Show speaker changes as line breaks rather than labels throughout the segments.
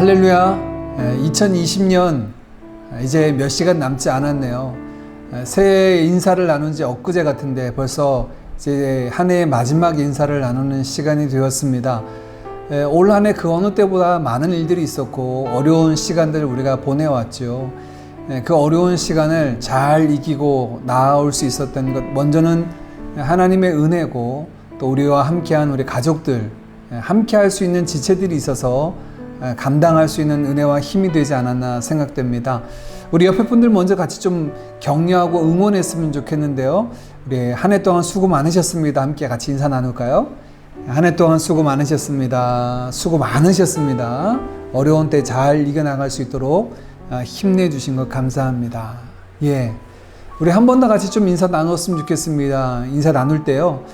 할렐루야. 2020년 이제 몇 시간 남지 않았네요. 새해 인사를 나눈 지 엊그제 같은데 벌써 이제 한 해의 마지막 인사를 나누는 시간이 되었습니다. 올 한 해 그 어느 때보다 많은 일들이 있었고 어려운 시간들을 우리가 보내왔죠. 그 어려운 시간을 잘 이기고 나아올 수 있었던 것, 먼저는 하나님의 은혜고 또 우리와 함께한 우리 가족들, 함께할 수 있는 지체들이 있어서 감당할 수 있는 은혜와 힘이 되지 않았나 생각됩니다. 우리 옆에 분들 먼저 같이 좀 격려하고 응원했으면 좋겠는데요. 우리 한 해 동안 수고 많으셨습니다. 함께 같이 인사 나눌까요? 한 해 동안 수고 많으셨습니다. 수고 많으셨습니다. 어려운 때 잘 이겨나갈 수 있도록 힘내주신 것 감사합니다. 예, 우리 한 번 더 같이 좀 인사 나눴으면 좋겠습니다. 인사 나눌 때요,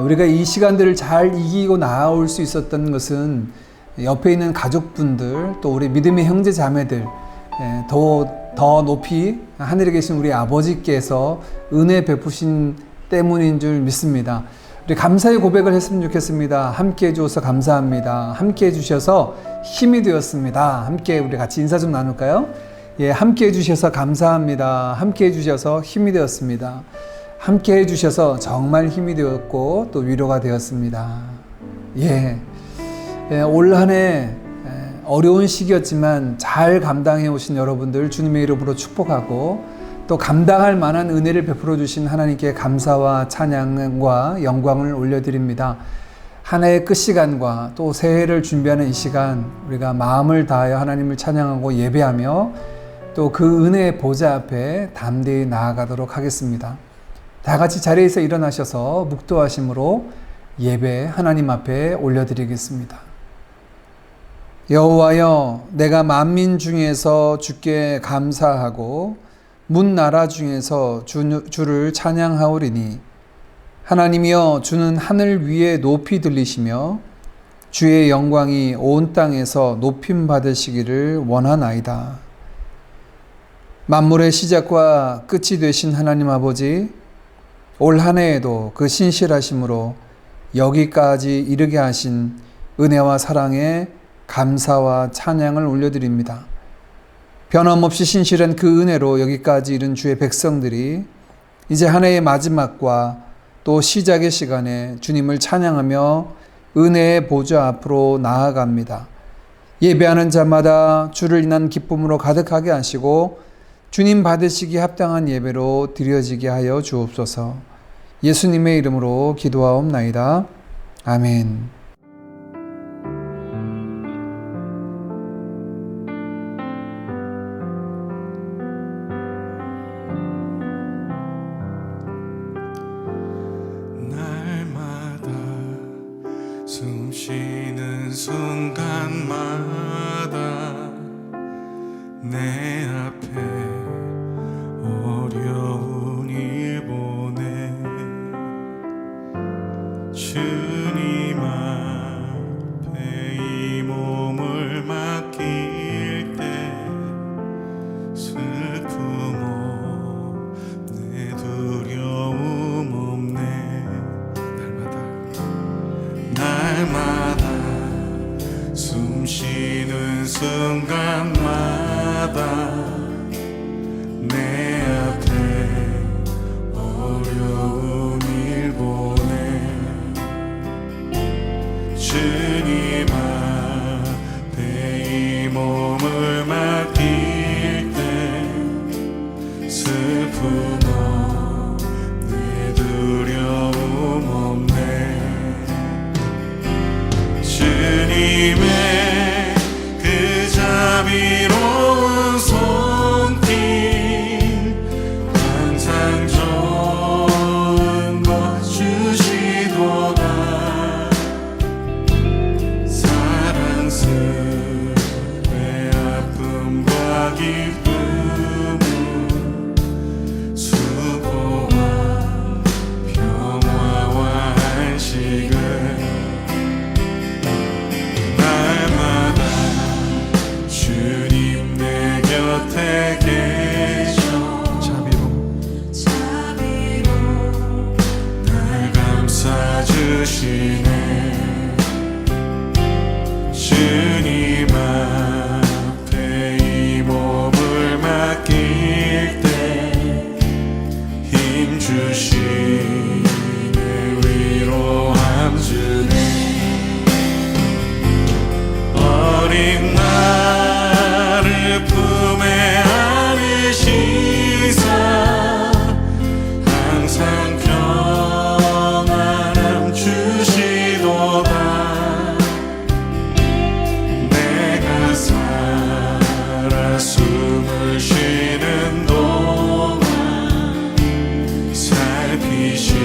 우리가 이 시간들을 잘 이기고 나아올 수 있었던 것은 옆에 있는 가족분들, 또 우리 믿음의 형제 자매들, 더 높이 하늘에 계신 우리 아버지께서 은혜 베푸신 때문인 줄 믿습니다. 우리 감사의 고백을 했으면 좋겠습니다. 함께 해주셔서 감사합니다. 함께 해주셔서 힘이 되었습니다. 함께 우리 같이 인사 좀 나눌까요? 예, 함께 해주셔서 감사합니다. 함께 해주셔서 힘이 되었습니다. 함께 해주셔서 정말 힘이 되었고 또 위로가 되었습니다. 예, 올 한 해 어려운 시기였지만 잘 감당해 오신 여러분들 주님의 이름으로 축복하고, 또 감당할 만한 은혜를 베풀어 주신 하나님께 감사와 찬양과 영광을 올려드립니다. 한 해의 끝 시간과 또 새해를 준비하는 이 시간, 우리가 마음을 다하여 하나님을 찬양하고 예배하며 또 그 은혜의 보좌 앞에 담대히 나아가도록 하겠습니다. 다 같이 자리에서 일어나셔서 묵도하심으로 예배 하나님 앞에 올려드리겠습니다. 여호와여, 내가 만민 중에서 주께 감사하고 문 나라 중에서 주를 찬양하오리니, 하나님이여, 주는 하늘 위에 높이 들리시며 주의 영광이 온 땅에서 높임 받으시기를 원하나이다. 만물의 시작과 끝이 되신 하나님 아버지, 올 한 해에도 그 신실하심으로 여기까지 이르게 하신 은혜와 사랑에 감사와 찬양을 올려드립니다. 변함없이 신실한 그 은혜로 여기까지 이른 주의 백성들이 이제 한 해의 마지막과 또 시작의 시간에 주님을 찬양하며 은혜의 보좌 앞으로 나아갑니다. 예배하는 자마다 주를 인한 기쁨으로 가득하게 하시고 주님 받으시기 합당한 예배로 드려지게 하여 주옵소서. 예수님의 이름으로 기도하옵나이다. 아멘.
숨쉬는 순간마다 내 앞에 어려운 일 보내 주님 앞에 이 몸을 맡길 때 슬픔 없네, 두려움 없네. 날마다 숨쉬는 순간마다 내 앞에 어려운 일 보내 주님 앞에 이 몸을 맡길 때 슬픔 없네, 두려움 없네. 주님의 그 자비로운 손 오직 나를 품에 안으시사 항상 평안함 주시도다. 내가 살아 숨을 쉬는 동안 살피시나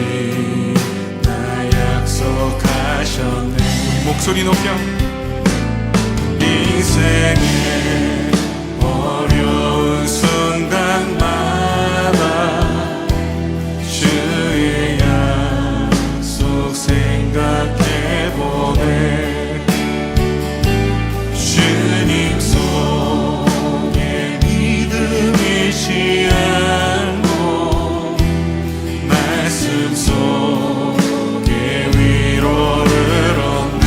약속하셨네. 우리 목소리 높여. 인생의 어려운 순간마다 주의 약속 생각해보네. 주님 속에 믿음이 취하고 말씀 속에 위로를 얻네.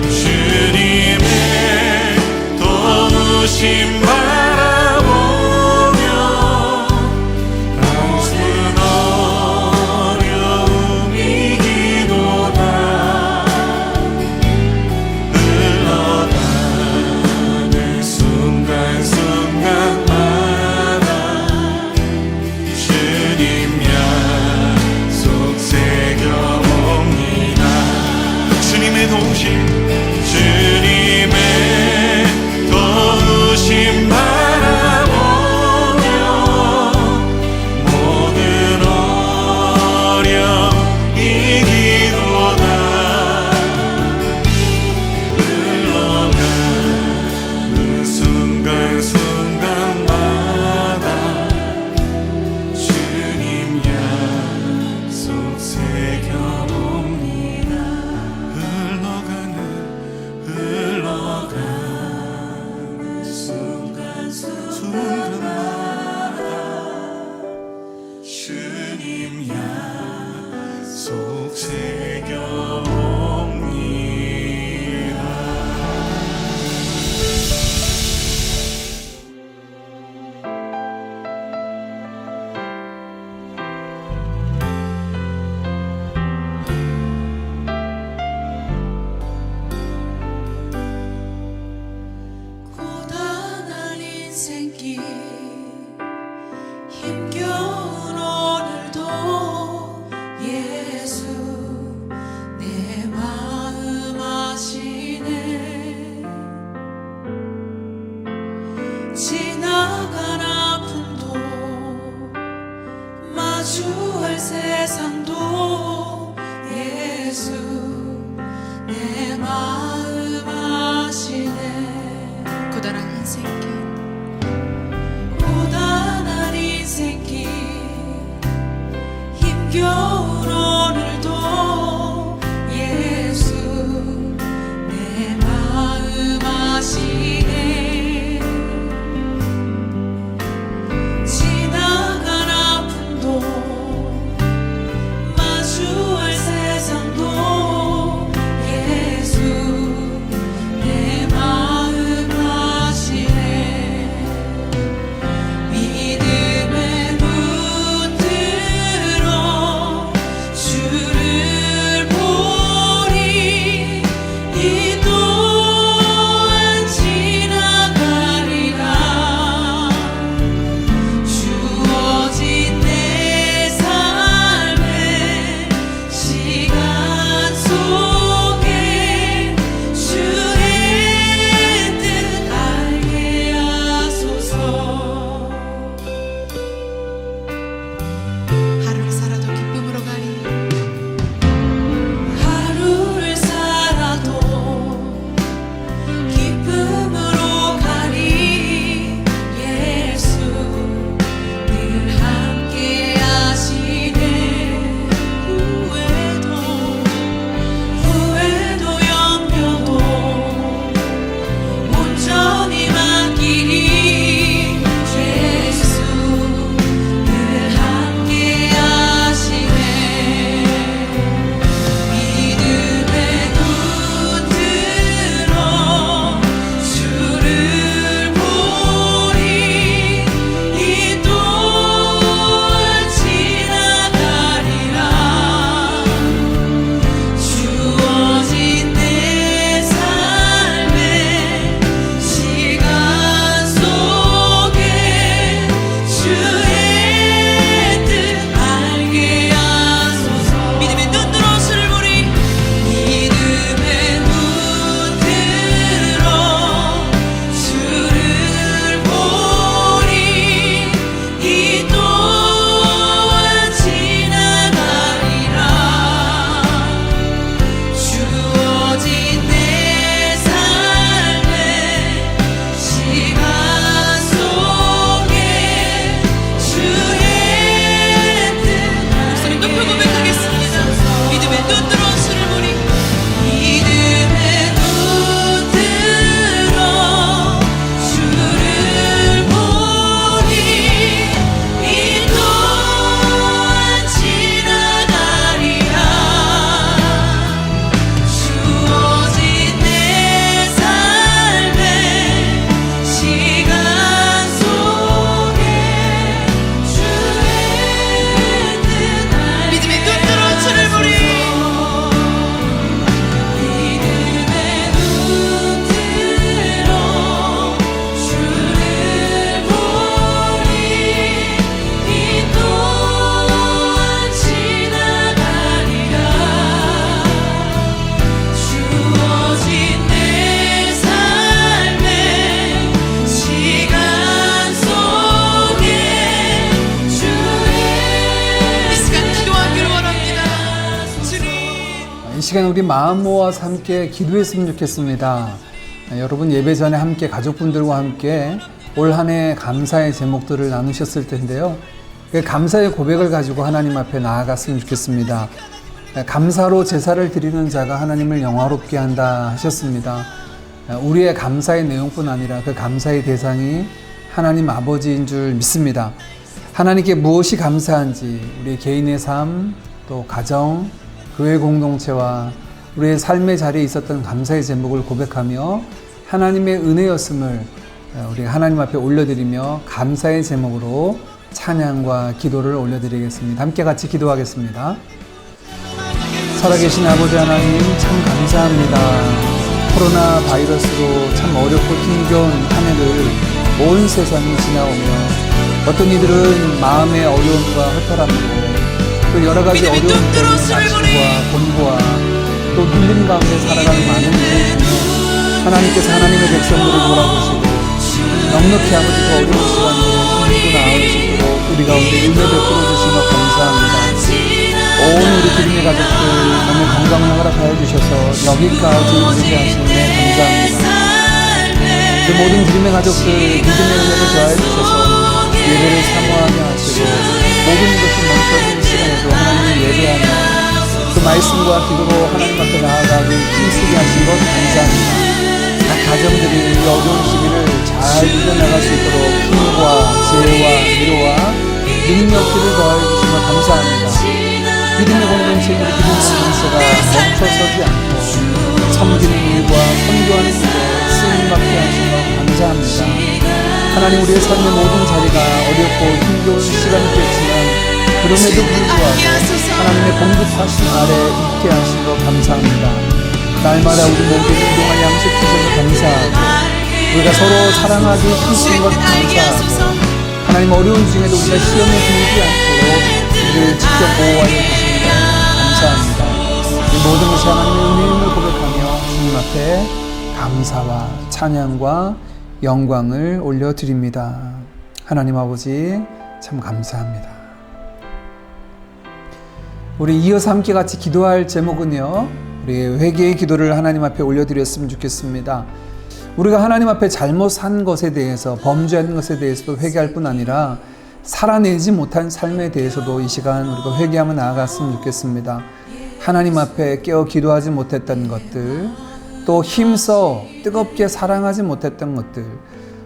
주님의 도우심 바라보며 모든 어려움 이기도다. 흘러가는 순간순간마다 주님 약속 새겨봅니다. 주님의 도우심, 주님의 도우심 바라보며 모든 어려움 이기도다. 흘러가는 순간순간마다 주님 약속 새겨봅니다. 흘러가는
시간 우리 마음 모아서 함께 기도했으면 좋겠습니다. 여러분 예배 전에 함께 가족분들과 함께 올 한 해 감사의 제목들을 나누셨을 텐데요. 그 감사의 고백을 가지고 하나님 앞에 나아갔으면 좋겠습니다. 감사로 제사를 드리는 자가 하나님을 영화롭게 한다 하셨습니다. 우리의 감사의 내용뿐 아니라 그 감사의 대상이 하나님 아버지인 줄 믿습니다. 하나님께 무엇이 감사한지 우리 개인의 삶, 또 가정, 교회 공동체와 우리의 삶의 자리에 있었던 감사의 제목을 고백하며 하나님의 은혜였음을 우리 하나님 앞에 올려드리며 감사의 제목으로 찬양과 기도를 올려드리겠습니다. 함께 같이 기도하겠습니다. 살아계신 아버지 하나님 참 감사합니다. 코로나 바이러스로 참 어렵고 힘겨운 한 해를 온 세상이 지나오며 어떤 이들은 마음의 어려움과 허탈함으로 또 여러 가지 어려움 때문에 마침과 공부와 또 눌림 가운데 살아가는 많은 이들 중에 하나님께서 하나님의 백성들을 돌아보시고 넉넉히 아버지 그 어려운 시간에 힘있고 나을 수 있도록 우리 가운데 은혜 베풀어 주시며 감사합니다. 온 우리 드림의 가족들 몸의 건강을 허락하여 주셔서 여기까지 이르게 하시는데 감사합니다. 그 모든 드림의 가족들 믿음의 은혜를 더하여 주셔서 예배를 사모하게 하시고 모든 것이 멈춰진 시간에도 하나님을 예배하며 그 말씀과 기도로 하나님 앞에 나아가기 힘쓰게 하신 것 감사합니다. 각 가정들이 이 어려운 시기를 잘 이겨나갈 수 있도록 힘과 지혜와 위로와 능력들을 더하여 주시며 감사합니다. 믿음의 공동체, 우리 믿음의 공동체가 멈춰서지 않고 섬기는 일과 선교하는 일에 쓰임받게 하신 것 감사합니다. 하나님 우리의 삶의 모든 자리가 어렵고 힘겨운 시간이겠지만 그럼에도 불구하고 하나님의 공급하신 아래 있게 하신 것 감사합니다. 날마다 우리 모두 일용할 양식 주셔서 감사하고 우리가 서로 사랑하기 힘쓰는 것 감사하고 하나님 어려운 중에도 우리가 시험에 들지 않도록 우리를 직접 보호하여 주시는 것 감사합니다. 이 모든 것이 하나님의 은혜임을 고백하며 주님 앞에 감사와 찬양과 영광을 올려드립니다. 하나님 아버지 참 감사합니다. 우리 이어서 함께 같이 기도할 제목은요, 우리 회개의 기도를 하나님 앞에 올려드렸으면 좋겠습니다. 우리가 하나님 앞에 잘못한 것에 대해서, 범죄한 것에 대해서도 회개할 뿐 아니라 살아내지 못한 삶에 대해서도 이 시간 우리가 회개하며 나아갔으면 좋겠습니다. 하나님 앞에 깨어 기도하지 못했던 것들, 또 힘써 뜨겁게 사랑하지 못했던 것들,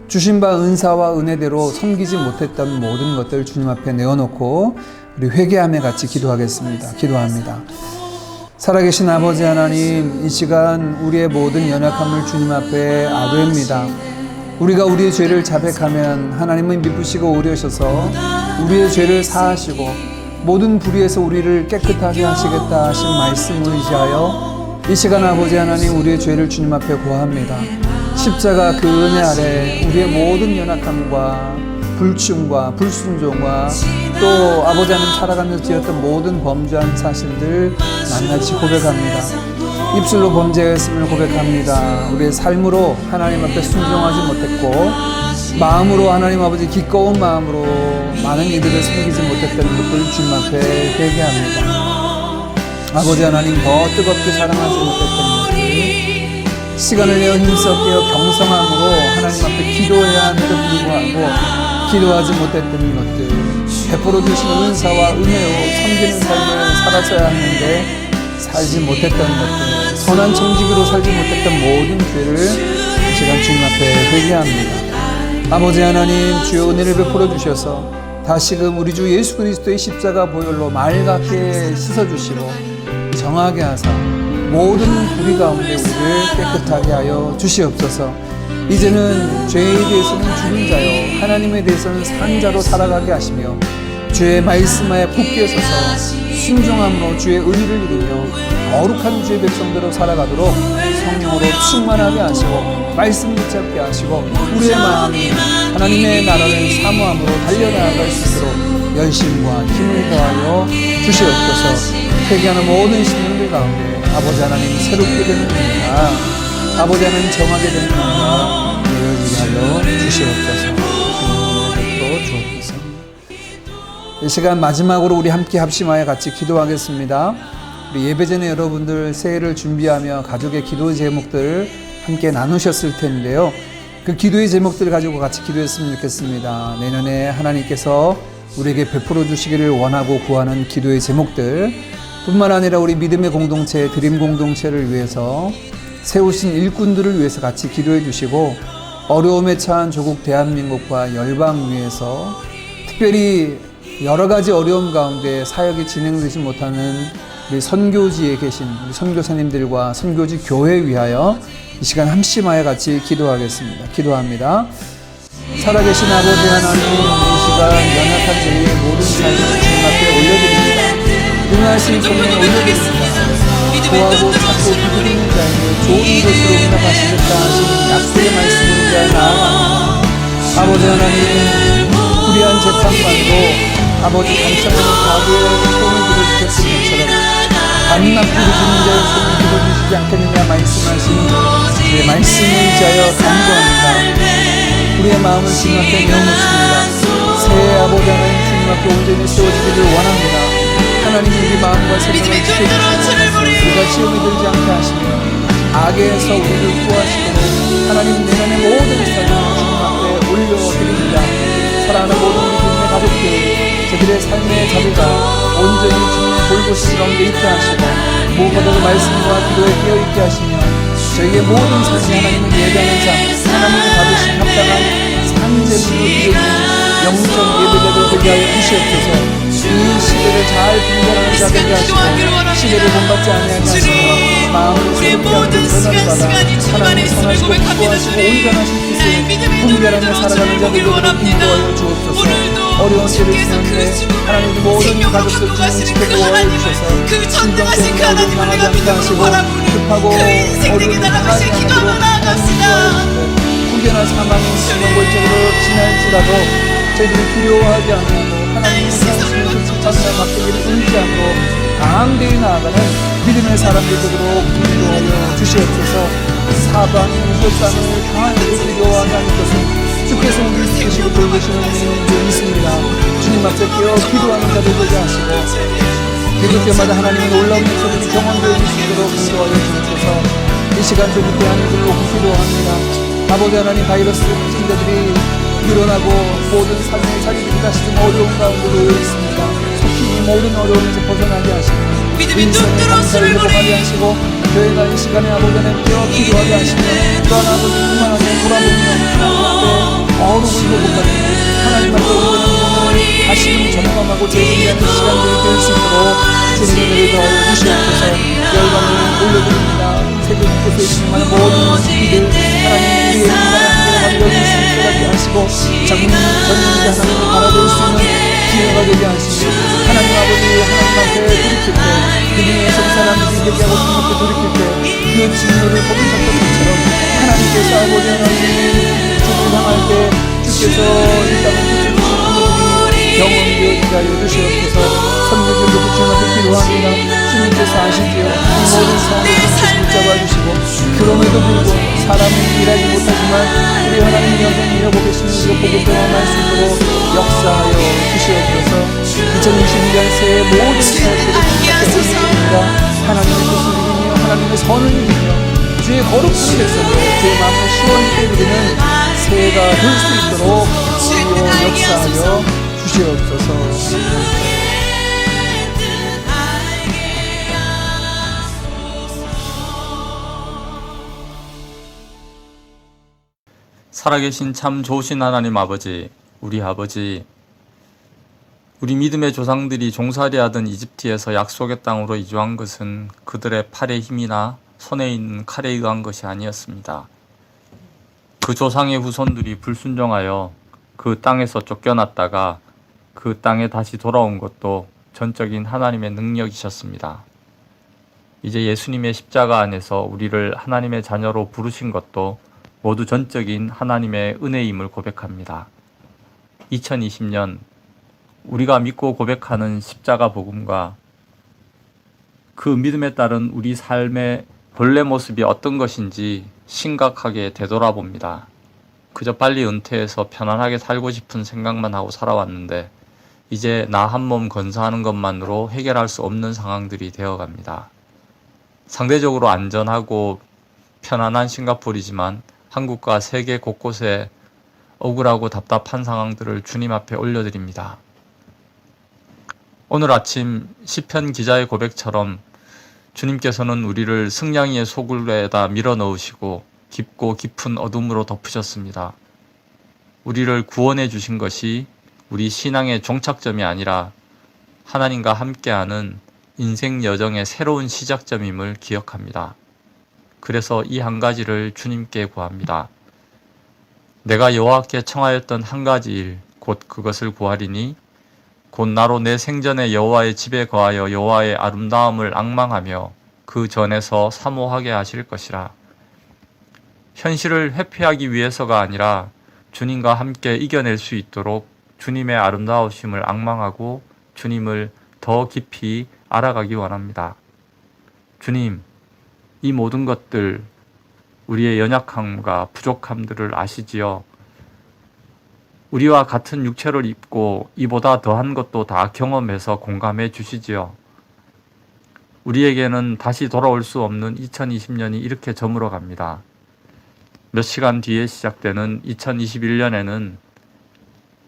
주신 바 은사와 은혜대로 섬기지 못했던 모든 것들 주님 앞에 내어놓고 우리 회개하며 같이 기도하겠습니다. 기도합니다. 살아계신 아버지 하나님, 이 시간 우리의 모든 연약함을 주님 앞에 아뢰입니다. 우리가 우리의 죄를 자백하면 하나님은 미쁘시고 오려셔서 우리의 죄를 사하시고 모든 불의에서 우리를 깨끗하게 하시겠다 하신 말씀을 의지하여 이 시간 아버지 하나님 우리의 죄를 주님 앞에 고합니다. 십자가 그 은혜 아래 우리의 모든 연약함과 불충과 불순종과 또 아버지 하나님 살아가면서 지었던 모든 범죄한 사실들 낱낱이 고백합니다. 입술로 범죄했음을 고백합니다. 우리의 삶으로 하나님 앞에 순종하지 못했고 마음으로 하나님 아버지 기꺼운 마음으로 많은 이들을 섬기지 못했던 것들 주님 앞에 회개합니다. 아버지 하나님 더 뜨겁게 사랑하지 못했던 것들, 시간을 내어 힘써 깨어 경성함으로 하나님 앞에 기도해야 함에도 불구하고 기도하지 못했던 것들, 베풀어 주신 은사와 은혜로 섬기는 삶을 살았어야 하는데 살지 못했던 것들, 선한 정직으로 살지 못했던 모든 죄를 이 시간 주님 앞에 회개합니다. 아버지 하나님 주여 은혜를 베풀어 주셔서 다시금 우리 주 예수 그리스도의 십자가 보혈로 맑게 씻어주시고 정하게 하사 모든 불의 가운데 우리를 깨끗하게 하여 주시옵소서. 이제는 죄에 대해서는 죽은 자요 하나님에 대해서는 산 자로 살아가게 하시며 주의 말씀에 굳게 서서 순종함으로 주의 의를 이루며 거룩한 주의 백성대로 살아가도록 성령으로 충만하게 하시고 말씀 붙잡게 하시고 우리의 마음이 하나님의 나라를 사모함으로 달려나갈 수 있도록 열심과 힘을 더하여 주시옵소서. 회개하는 모든 심령들 가운데 아버지 하나님 새롭게 되는 은혜가 아버지 하나님 정하게 되는 은혜가 되어지게 하여 주시옵소서. 주님의 주옵소서. 이 시간 마지막으로 우리 함께 합심하여 같이 기도하겠습니다. 우리 예배 전에 여러분들 새해를 준비하며 가족의 기도 제목들 함께 나누셨을 텐데요. 그 기도의 제목들을 가지고 같이 기도했으면 좋겠습니다. 내년에 하나님께서 우리에게 베풀어 주시기를 원하고 구하는 기도의 제목들 뿐만 아니라 우리 믿음의 공동체, 드림 공동체를 위해서 세우신 일꾼들을 위해서 같이 기도해 주시고 어려움에 처한 조국 대한민국과 열방 위해서 특별히 여러 가지 어려움 가운데 사역이 진행되지 못하는 우리 선교지에 계신 우리 선교사님들과 선교지 교회 위하여 이 시간 함심하여 같이 기도하겠습니다. 기도합니다. 살아계신 아버지 하나님, 이 시간 연약한 저희의 모든 삶을 주님 앞에 올려드립니다. 능하신 손에 올려드립니다. 구하고 찾고 부르는 자에게 좋은 것으로 응답하시겠다 하신 약속의 말씀을 위하여 나아갑니다. 아버지 하나님, 불의한 재판관도 아버지 간청하는 과거에 손을 들어주셨던 것처럼 반납 부르짖는 자의 손을 들어주시지 않겠느냐 말씀하신 그 말씀을 위하여 간구합니다. 우리의 마음을 주님 앞에 내어놓습니다. 새해 아버지 하나님 주님 앞에 온전히 세워지기를 원합니다. 하나님 우리 마음과 생각을 지켜주시고 우리가 시험에 들지 않게 하시며 악에서 우리를 구하시고 하나님 내년의 모든 삶을 주님 앞에 올려드립니다. 사랑하는 모든 우리 주님의 가족들 저들의 삶의 자리가 온전히 주님의 돌보심 가운데 있게 하시고 무엇보다도 말씀과 기도에 깨어있게 하시며 저희의 모든 삶이 하나님을 예배하는 삶 하나님을 받으신 합당한 상제물로 드려지는 영적 예배자들 되게 하여 주시옵소서. 이 시대를 잘 분별하는 자 되게 하시고 시대를 본받지 아니하게 하시며 마음으로 새롭게 하는 변화를 받아 하나님을 선하시고 기뻐하시고 온전하신 뜻을 분별하며 살아가는 자들로 인도하여 주옵소서. 어려운 때를 지나는데 하나님 모든 가족들 주님 지켜보아 주셔서 신정된 어려움 당하지 않게 하시고 급하고 어려운 당하지 않도록 하나님 인도하여 후견한 사망이 순간골적으로 지날지라도 저희들이 두려워하지 않고 하나님의 향하시는 그 자신의 막대기를 의지함으로 강대히 나아가는 믿음의 사람들 되도록 인도하여 주시옵소서. 사방 우겨산을 향하여 두려워하지 않는 것은 주께서 우리를 지키시고 돌보시는 줄 믿습니다. 주님 앞에 깨어 기도하는 자들 되게 하시고 기도 때마다 하나님의 놀라운 역사들이 경험되어 수 있도록 인도하여 주옵소서. 이 시간 조국 대한민국을 놓고 기도합니다. 아버지 하나님 바이러스 확진자들이 늘어나고 모든 삶의 자리들이 다시 좀 어려운 가운데 놓여 있습니다. 속히 이 모든 어려움에서 벗어나게 하시고 인생의 감사를 회복하게 하시고 교회가 이 시간에 아버지 하나님 깨어 기도하게 하시며 또한 아버지 그만하게 돌아보며 하나님 앞에 어록을 회복하는 하나님 앞에 오는 다시금 점검하고 재정비하는 시간들이 될 수 있도록 주님의 은혜를 더하여 주시옵소서. 열방을 올려드립니다. 세계 곳곳에 있는 모든 이들 하나님 우리의 인간의 한계를 만들어줄 수 있게 하게 하시고 장님 전능자 하나님을 바라볼 수 있는 기회가 되게 하시고 하나님 아버지 하나님 앞에 돌이킬 때 그분의 성사람들이 얘기하고 주님 앞에 돌이킬 때 그 진노를 거두셨던 것처럼 하나님께서 아버지 하나님 주를 향할 때 주께서 이 땅을 고쳐주신 그들이 경험되어지게 하여 주시옵소서. 선교들도 주님 앞에 기도합니다. 주님께서 아시지요. 이 모든 상황을 주께서 붙잡아주시고 그럼에도 불구하고 사람은 일하지 못하지만 우리 하나님 여전히 일하고 계시는 그 복을 경험할 수 있도록 역사하여 주시옵소서. 2021년 새해 모든 사역들을 주님께 올려드립니다. 하나님의 뜻을 이기며 하나님의 선을 이기며 주의 거룩한 백성으로 주의 마음을 시원히 누리는 새해가 될 수 있도록 주여 역사하여 주시옵소서.
살아계신 참 좋으신 하나님 아버지, 우리 믿음의 조상들이 종살이하던 이집트에서 약속의 땅으로 이주한 것은 그들의 팔의 힘이나 손에 있는 칼에 의한 것이 아니었습니다. 그 조상의 후손들이 불순종하여 그 땅에서 쫓겨났다가 그 땅에 다시 돌아온 것도 전적인 하나님의 능력이셨습니다. 이제 예수님의 십자가 안에서 우리를 하나님의 자녀로 부르신 것도 모두 전적인 하나님의 은혜임을 고백합니다. 2020년 우리가 믿고 고백하는 십자가 복음과 그 믿음에 따른 우리 삶의 본래 모습이 어떤 것인지 심각하게 되돌아봅니다. 그저 빨리 은퇴해서 편안하게 살고 싶은 생각만 하고 살아왔는데 이제 나 한 몸 건사하는 것만으로 해결할 수 없는 상황들이 되어갑니다. 상대적으로 안전하고 편안한 싱가포르이지만 한국과 세계 곳곳에 억울하고 답답한 상황들을 주님 앞에 올려드립니다. 오늘 아침 시편 기자의 고백처럼 주님께서는 우리를 승냥이의 소굴에다 밀어 넣으시고 깊고 깊은 어둠으로 덮으셨습니다. 우리를 구원해 주신 것이 우리 신앙의 종착점이 아니라 하나님과 함께하는 인생 여정의 새로운 시작점임을 기억합니다. 그래서 이 한 가지를 주님께 구합니다. 내가 여호와께 청하였던 한 가지 일, 곧 그것을 구하리니 곧 나로 내 생전에 여호와의 집에 거하여 여호와의 아름다움을 앙망하며 그 전에서 사모하게 하실 것이라. 현실을 회피하기 위해서가 아니라 주님과 함께 이겨낼 수 있도록 주님의 아름다우심을 앙망하고 주님을 더 깊이 알아가기 원합니다. 주님, 이 모든 것들, 우리의 연약함과 부족함들을 아시지요. 우리와 같은 육체를 입고 이보다 더한 것도 다 경험해서 공감해 주시지요. 우리에게는 다시 돌아올 수 없는 2020년이 이렇게 저물어 갑니다. 몇 시간 뒤에 시작되는 2021년에는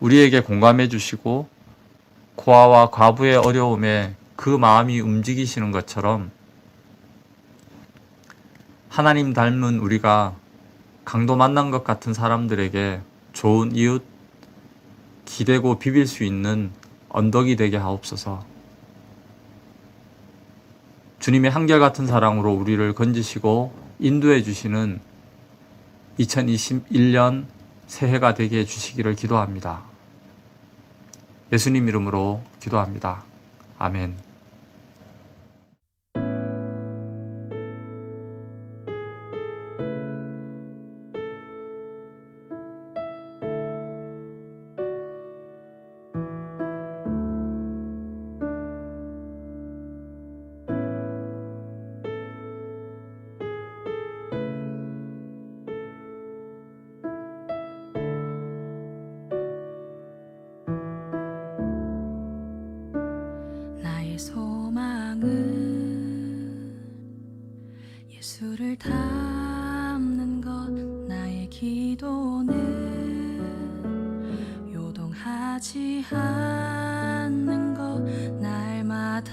우리에게 공감해 주시고 고아와 과부의 어려움에 그 마음이 움직이시는 것처럼 하나님 닮은 우리가 강도 만난 것 같은 사람들에게 좋은 이웃, 기대고 비빌 수 있는 언덕이 되게 하옵소서. 주님의 한결같은 사랑으로 우리를 건지시고 인도해 주시는 2021년 새해가 되게 해주시기를 기도합니다. 예수님 이름으로 기도합니다. 아멘.
나의 소망은 예수를 닮는 것, 나의 기도는 요동하지 않는 것, 날마다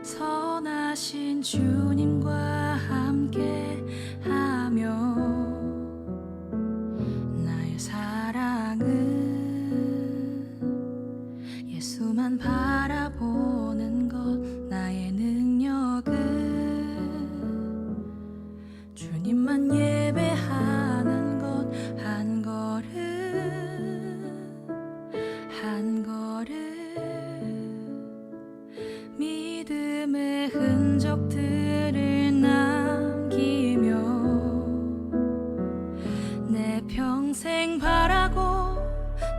선하신 주님과 함께 하며 예수만 바라보는 것, 나의 능력은 주님만 예배하는 것, 한 걸음 한 걸음 믿음의 흔적들을 남기며 내 평생 바라고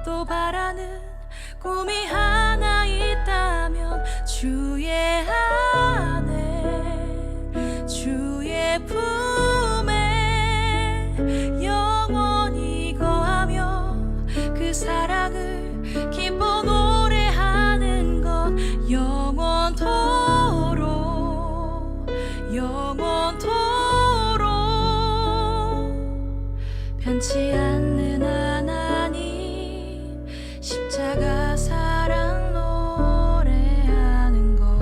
또 바라는 꿈이 하나 있다면 주의 안에 주의 품에 영원히 거하며 그 사랑을 기뻐 노래하는 것, 영원토록 변치 않는 하나님 십자가 사랑 노래하는 것.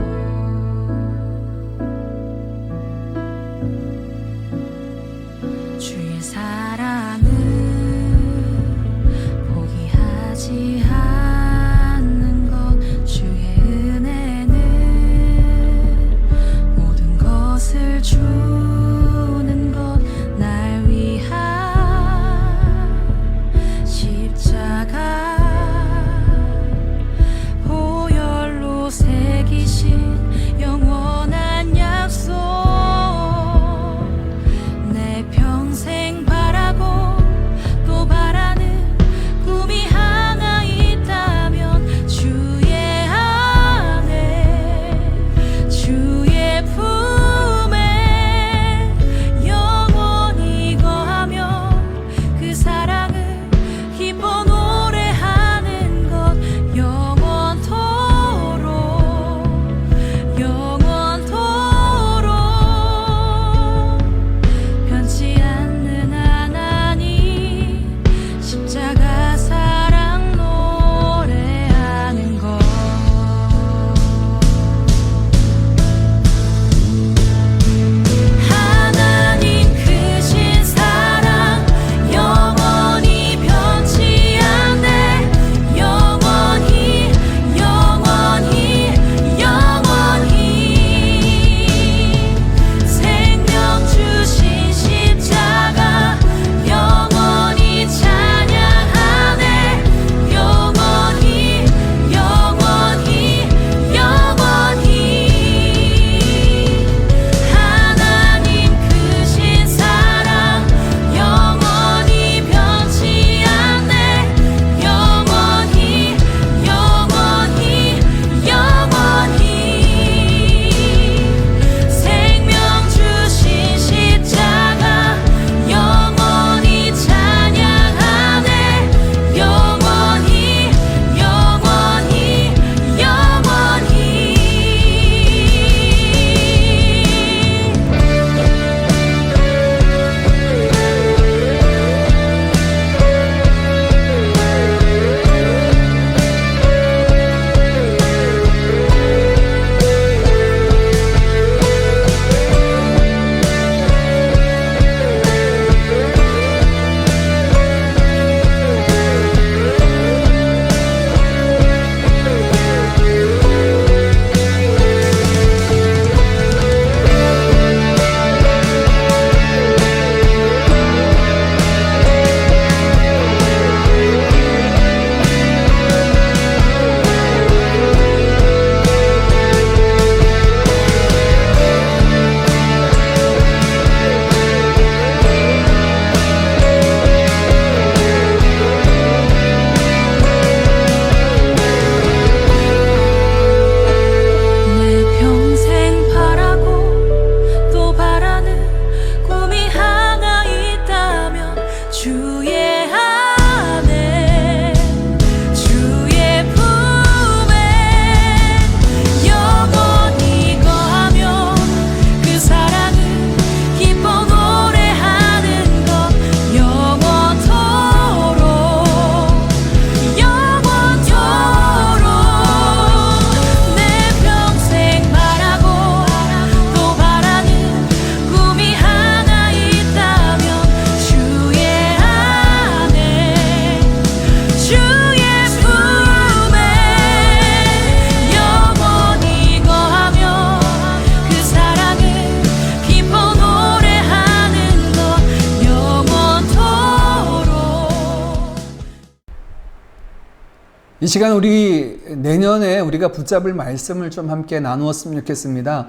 이 시간 우리 내년에 우리가 붙잡을 말씀을 좀 함께 나누었으면 좋겠습니다.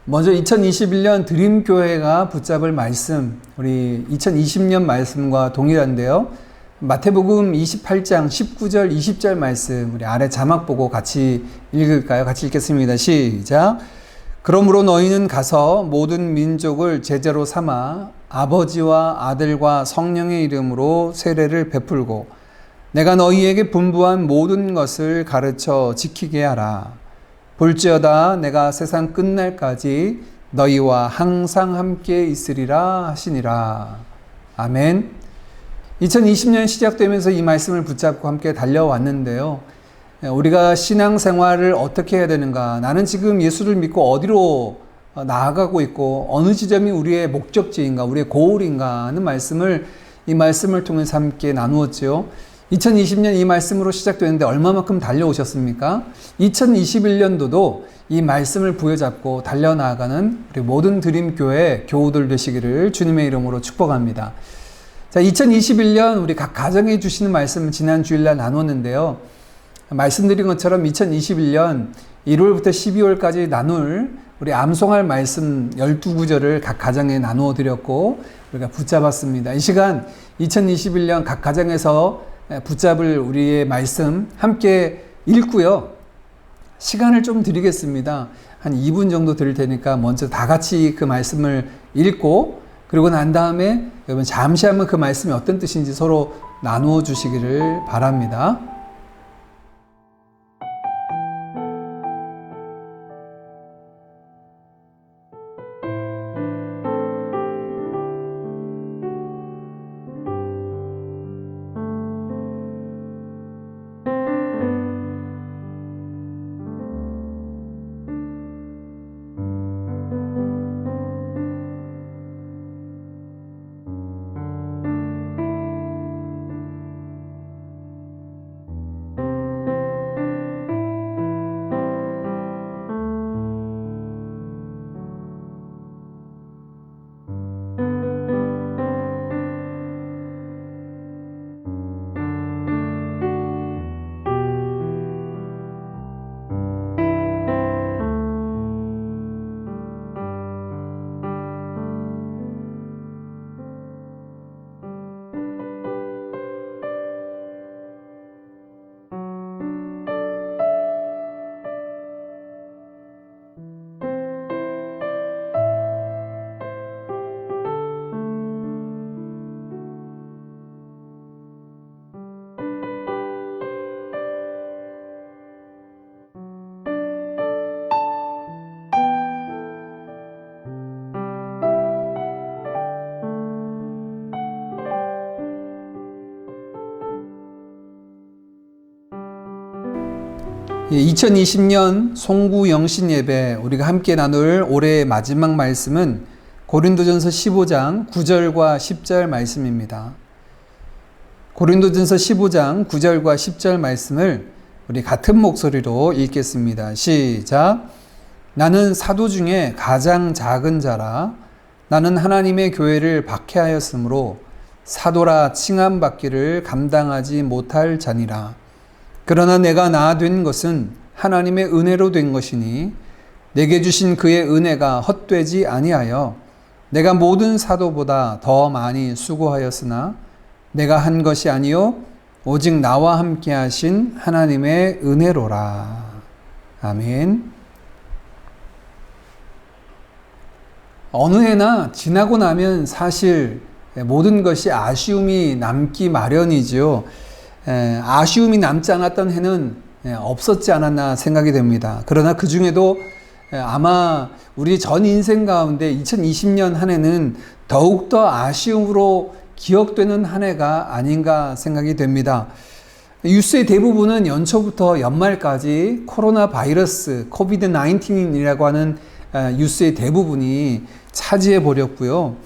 먼저 2021년 드림교회가 붙잡을 말씀, 우리 2020년 말씀과 동일한데요. 마태복음 28장 19절 20절 말씀, 우리 아래 자막 보고 같이 읽을까요? 같이 읽겠습니다. 시작. 그러므로 너희는 가서 모든 민족을 제자로 삼아 아버지와 아들과 성령의 이름으로 세례를 베풀고 내가 너희에게 분부한 모든 것을 가르쳐 지키게 하라. 볼지어다 내가 세상 끝날까지 너희와 항상 함께 있으리라 하시니라. 아멘. 2020년 시작되면서 이 말씀을 붙잡고 함께 달려왔는데요. 우리가 신앙생활을 어떻게 해야 되는가? 나는 지금 예수를 믿고 어디로 나아가고 있고 어느 지점이 우리의 목적지인가? 우리의 고울인가? 하는 말씀을 이 말씀을 통해서 함께 나누었죠. 2020년 이 말씀으로 시작되는데 얼마만큼 달려오셨습니까? 2021년도도 이 말씀을 부여잡고 달려나가는 우리 모든 드림교회 교우들 되시기를 주님의 이름으로 축복합니다. 자, 2021년 우리 각 가정에 주시는 말씀을 지난 주일날 나눴는데요. 말씀드린 것처럼 2021년 1월부터 12월까지 나눌 우리 암송할 말씀 12구절을 각 가정에 나누어 드렸고 우리가 붙잡았습니다. 이 시간 2021년 각 가정에서 붙잡을 우리의 말씀 함께 읽고요. 시간을 좀 드리겠습니다. 한 2분 정도 드릴 테니까 먼저 다 같이 그 말씀을 읽고 그리고 난 다음에 여러분 잠시 한번 그 말씀이 어떤 뜻인지 서로 나누어 주시기를 바랍니다. 예, 2020년 송구 영신 예배 우리가 함께 나눌 올해의 마지막 말씀은 고린도전서 15장 9절과 10절 말씀입니다. 고린도전서 15장 9절과 10절 말씀을 우리 같은 목소리로 읽겠습니다. 시작. 나는 사도 중에 가장 작은 자라. 나는 하나님의 교회를 박해하였으므로 사도라 칭함받기를 감당하지 못할 자니라. 그러나 내가 나 된 것은 하나님의 은혜로 된 것이니 내게 주신 그의 은혜가 헛되지 아니하여 내가 모든 사도보다 더 많이 수고하였으나 내가 한 것이 아니요 오직 나와 함께 하신 하나님의 은혜로라. 아멘. 어느 해나 지나고 나면 사실 모든 것이 아쉬움이 남기 마련이지요. 아쉬움이 남지 않았던 해는 없었지 않았나 생각이 됩니다. 그러나 그 중에도 아마 우리 전 인생 가운데 2020년 한 해는 더욱더 아쉬움으로 기억되는 한 해가 아닌가 생각이 됩니다. 뉴스의 대부분은 연초부터 연말까지 코로나 바이러스, 코비드-19이라고 하는 뉴스의 대부분이 차지해 버렸고요.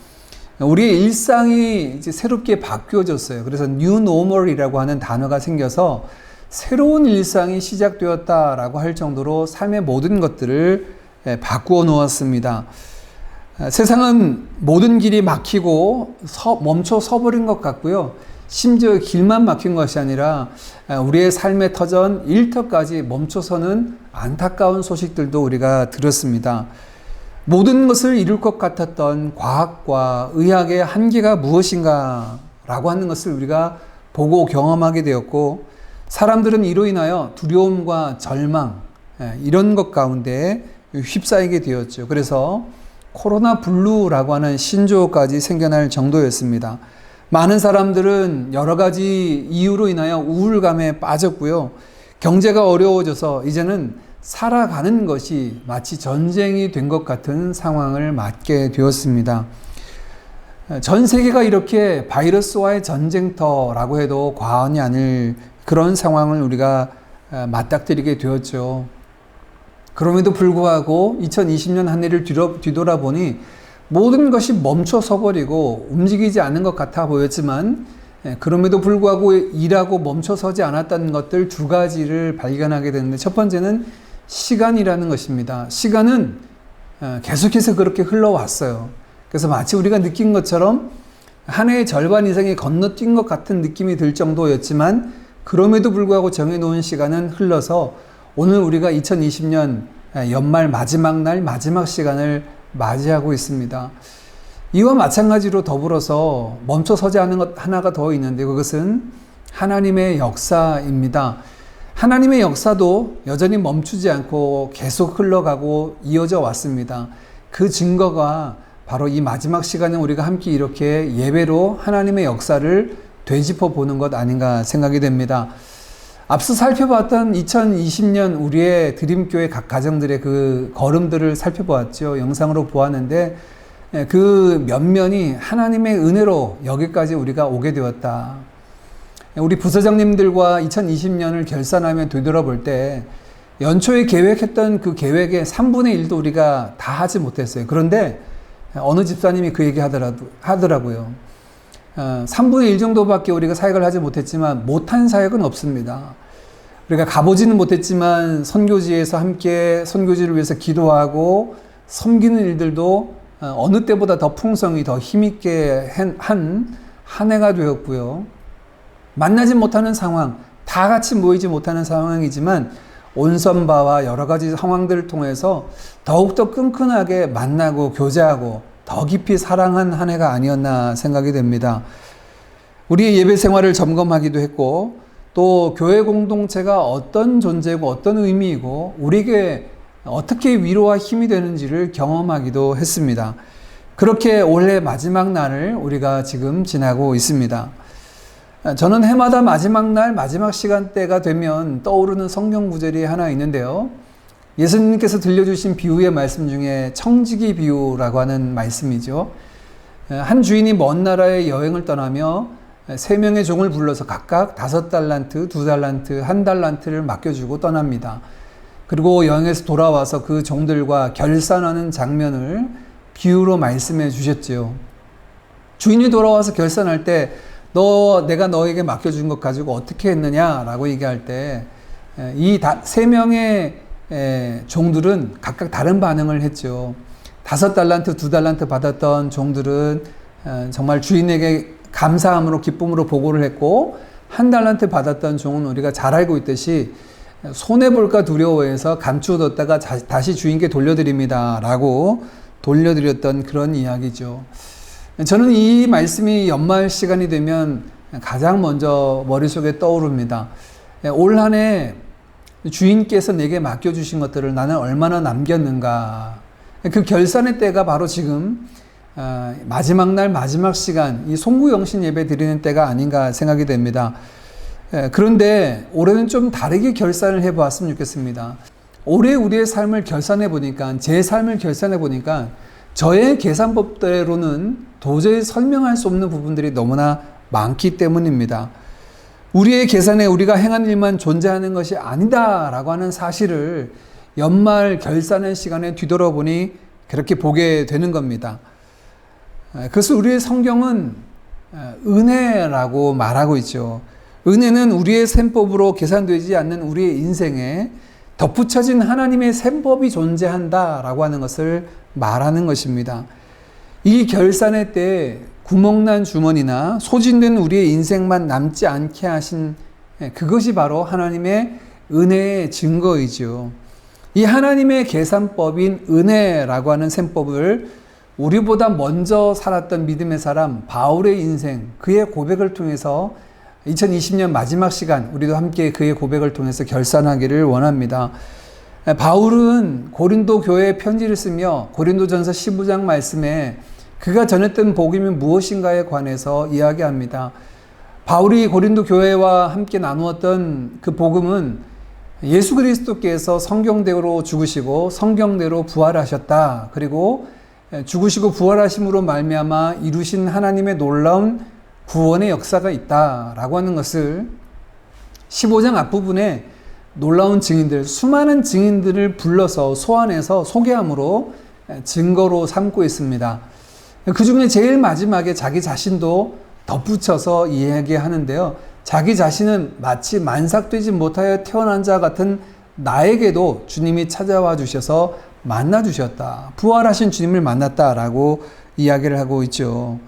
우리의 일상이 이제 새롭게 바뀌어졌어요. 그래서 뉴 노멀이라고 하는 단어가 생겨서 새로운 일상이 시작되었다라고 할 정도로 삶의 모든 것들을 바꾸어 놓았습니다. 세상은 모든 길이 막히고 멈춰 서버린 것 같고요. 심지어 길만 막힌 것이 아니라 우리의 삶의 터전 일터까지 멈춰서는 안타까운 소식들도 우리가 들었습니다. 모든 것을 이룰 것 같았던 과학과 의학의 한계가 무엇인가 라고 하는 것을 우리가 보고 경험하게 되었고, 사람들은 이로 인하여 두려움과 절망 이런 것 가운데 휩싸이게 되었죠. 그래서 코로나 블루라고 하는 신조어까지 생겨날 정도였습니다. 많은 사람들은 여러 가지 이유로 인하여 우울감에 빠졌고요. 경제가 어려워져서 이제는 살아가는 것이 마치 전쟁이 된 것 같은 상황을 맞게 되었습니다. 전 세계가 이렇게 바이러스와의 전쟁터라고 해도 과언이 아닐 그런 상황을 우리가 맞닥뜨리게 되었죠. 그럼에도 불구하고 2020년 한 해를 뒤돌아보니 모든 것이 멈춰서 버리고 움직이지 않는 것 같아 보였지만, 그럼에도 불구하고 일하고 멈춰서지 않았다는 것들 두 가지를 발견하게 됐는데, 첫 번째는 시간이라는 것입니다. 시간은 계속해서 그렇게 흘러왔어요. 그래서 마치 우리가 느낀 것처럼 한 해의 절반 이상이 건너뛴 것 같은 느낌이 들 정도였지만, 그럼에도 불구하고 정해놓은 시간은 흘러서 오늘 우리가 2020년 연말 마지막 날 마지막 시간을 맞이하고 있습니다. 이와 마찬가지로 더불어서 멈춰서지 않은 것 하나가 더 있는데, 그것은 하나님의 역사입니다. 하나님의 역사도 여전히 멈추지 않고 계속 흘러가고 이어져 왔습니다. 그 증거가 바로 이 마지막 시간에 우리가 함께 이렇게 예배로 하나님의 역사를 되짚어 보는 것 아닌가 생각이 됩니다. 앞서 살펴봤던 2020년 우리의 드림교회 각 가정들의 그 걸음들을 살펴보았죠. 영상으로 보았는데 그 면면이 하나님의 은혜로 여기까지 우리가 오게 되었다. 우리 부서장님들과 2020년을 결산하며 되돌아볼 때 연초에 계획했던 그 계획의 3분의 1도 우리가 다 하지 못했어요. 그런데 어느 집사님이 그 얘기 하더라고요. 3분의 1 정도밖에 우리가 사역을 하지 못했지만 못한 사역은 없습니다. 우리가 가보지는 못했지만 선교지에서 함께 선교지를 위해서 기도하고 섬기는 일들도 어느 때보다 더 풍성히 더 힘있게 한 해가 되었고요. 만나지 못하는 상황, 다 같이 모이지 못하는 상황이지만 온선바와 여러 가지 상황들을 통해서 더욱더 끈끈하게 만나고 교제하고 더 깊이 사랑한 한 해가 아니었나 생각이 됩니다. 우리의 예배 생활을 점검하기도 했고, 또 교회 공동체가 어떤 존재고 어떤 의미이고 우리에게 어떻게 위로와 힘이 되는지를 경험하기도 했습니다. 그렇게 올해 마지막 날을 우리가 지금 지나고 있습니다. 저는 해마다 마지막 날, 마지막 시간대가 되면 떠오르는 성경 구절이 하나 있는데요. 예수님께서 들려주신 비유의 말씀 중에 청지기 비유라고 하는 말씀이죠. 한 주인이 먼 나라에 여행을 떠나며 3명의 종을 불러서 각각 5달란트, 2달란트, 1달란트를 맡겨주고 떠납니다. 그리고 여행에서 돌아와서 그 종들과 결산하는 장면을 비유로 말씀해 주셨죠. 주인이 돌아와서 결산할 때 내가 너에게 맡겨준 것 가지고 어떻게 했느냐라고 얘기할 때 이 3명의 종들은 각각 다른 반응을 했죠. 5달란트, 2달란트 받았던 종들은 정말 주인에게 감사함으로 기쁨으로 보고를 했고, 1달란트 받았던 종은 우리가 잘 알고 있듯이 손해볼까 두려워해서 감추어뒀다가 다시 주인께 돌려드립니다 라고 돌려드렸던 그런 이야기죠. 저는 이 말씀이 연말 시간이 되면 가장 먼저 머릿속에 떠오릅니다. 올 한 해 주인께서 내게 맡겨주신 것들을 나는 얼마나 남겼는가. 그 결산의 때가 바로 지금 마지막 날 마지막 시간, 이 송구영신 예배 드리는 때가 아닌가 생각이 됩니다. 그런데 올해는 좀 다르게 결산을 해보았으면 좋겠습니다. 올해 우리의 삶을 결산해 보니까, 제 삶을 결산해 보니까 저의 계산법대로는 도저히 설명할 수 없는 부분들이 너무나 많기 때문입니다. 우리의 계산에 우리가 행한 일만 존재하는 것이 아니다라고 하는 사실을 연말 결산의 시간에 뒤돌아보니 그렇게 보게 되는 겁니다. 그래서 우리의 성경은 은혜라고 말하고 있죠. 은혜는 우리의 셈법으로 계산되지 않는 우리의 인생에 덧붙여진 하나님의 셈법이 존재한다라고 하는 것을 말하는 것입니다. 이 결산의 때 구멍난 주머니나 소진된 우리의 인생만 남지 않게 하신 그것이 바로 하나님의 은혜의 증거이죠. 이 하나님의 계산법인 은혜라고 하는 셈법을 우리보다 먼저 살았던 믿음의 사람 바울의 인생, 그의 고백을 통해서 2020년 마지막 시간 우리도 함께 그의 고백을 통해서 결산하기를 원합니다. 바울은 고린도 교회에 편지를 쓰며 고린도전서 15장 말씀에 그가 전했던 복음이 무엇인가에 관해서 이야기합니다. 바울이 고린도 교회와 함께 나누었던 그 복음은 예수 그리스도께서 성경대로 죽으시고 성경대로 부활하셨다. 그리고 죽으시고 부활하심으로 말미암아 이루신 하나님의 놀라운 구원의 역사가 있다라고 하는 것을 15장 앞부분에 놀라운 증인들, 수많은 증인들을 불러서 소환해서 소개함으로 증거로 삼고 있습니다. 그 중에 제일 마지막에 자기 자신도 덧붙여서 이야기하는데요. 자기 자신은 마치 만삭되지 못하여 태어난 자 같은 나에게도 주님이 찾아와 주셔서 만나 주셨다. 부활하신 주님을 만났다라고 이야기를 하고 있죠.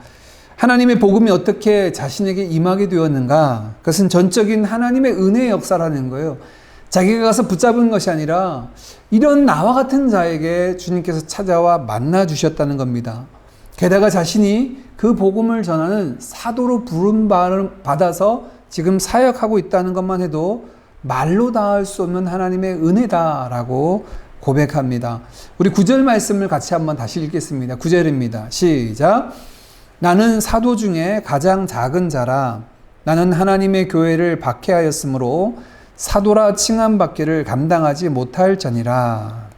하나님의 복음이 어떻게 자신에게 임하게 되었는가? 그것은 전적인 하나님의 은혜의 역사라는 거예요. 자기가 가서 붙잡은 것이 아니라 이런 나와 같은 자에게 주님께서 찾아와 만나 주셨다는 겁니다. 게다가 자신이 그 복음을 전하는 사도로 부름받아서 지금 사역하고 있다는 것만 해도 말로 닿을 수 없는 하나님의 은혜다라고 고백합니다. 우리 9절 말씀을 같이 한번 다시 읽겠습니다. 9절입니다. 시작. 나는 사도 중에 가장 작은 자라. 나는 하나님의 교회를 박해하였으므로 사도라 칭함받기를 감당하지 못할 자니라.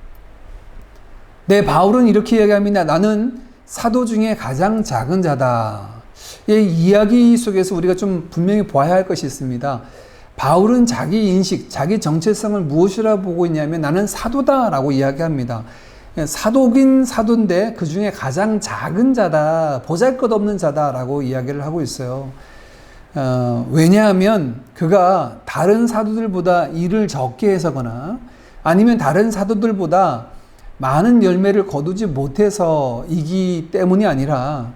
네, 바울은 이렇게 이야기합니다. 나는 사도 중에 가장 작은 자다. 이 이야기 속에서 우리가 좀 분명히 보아야 할 것이 있습니다. 바울은 자기 인식, 자기 정체성을 무엇이라 보고 있냐면 나는 사도다라고 이야기합니다. 사도긴 사도인데 그 중에 가장 작은 자다, 보잘것없는 자다라고 이야기를 하고 있어요. 왜냐하면 그가 다른 사도들보다 일을 적게 해서거나 아니면 다른 사도들보다 많은 열매를 거두지 못해서이기 때문이 아니라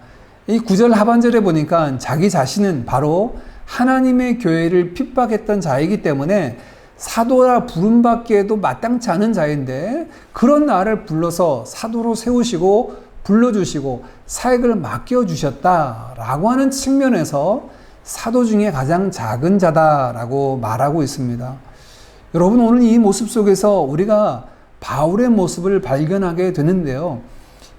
이 9절 하반절에 보니까 자기 자신은 바로 하나님의 교회를 핍박했던 자이기 때문에 사도라 부름받기에도 마땅치 않은 자인데 그런 나를 불러서 사도로 세우시고 불러주시고 사역을 맡겨주셨다라고 하는 측면에서 사도 중에 가장 작은 자다라고 말하고 있습니다. 여러분, 오늘 이 모습 속에서 우리가 바울의 모습을 발견하게 되는데요.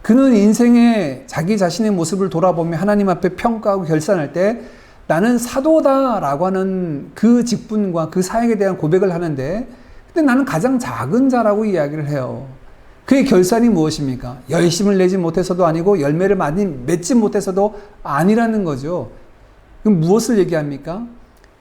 그는 인생의 자기 자신의 모습을 돌아보며 하나님 앞에 평가하고 결산할 때 나는 사도다라고 하는 그 직분과 그 사역에 대한 고백을 하는데 근데 나는 가장 작은 자라고 이야기를 해요. 그의 결산이 무엇입니까? 열심을 내지 못해서도 아니고 열매를 많이 맺지 못해서도 아니라는 거죠. 그럼 무엇을 얘기합니까?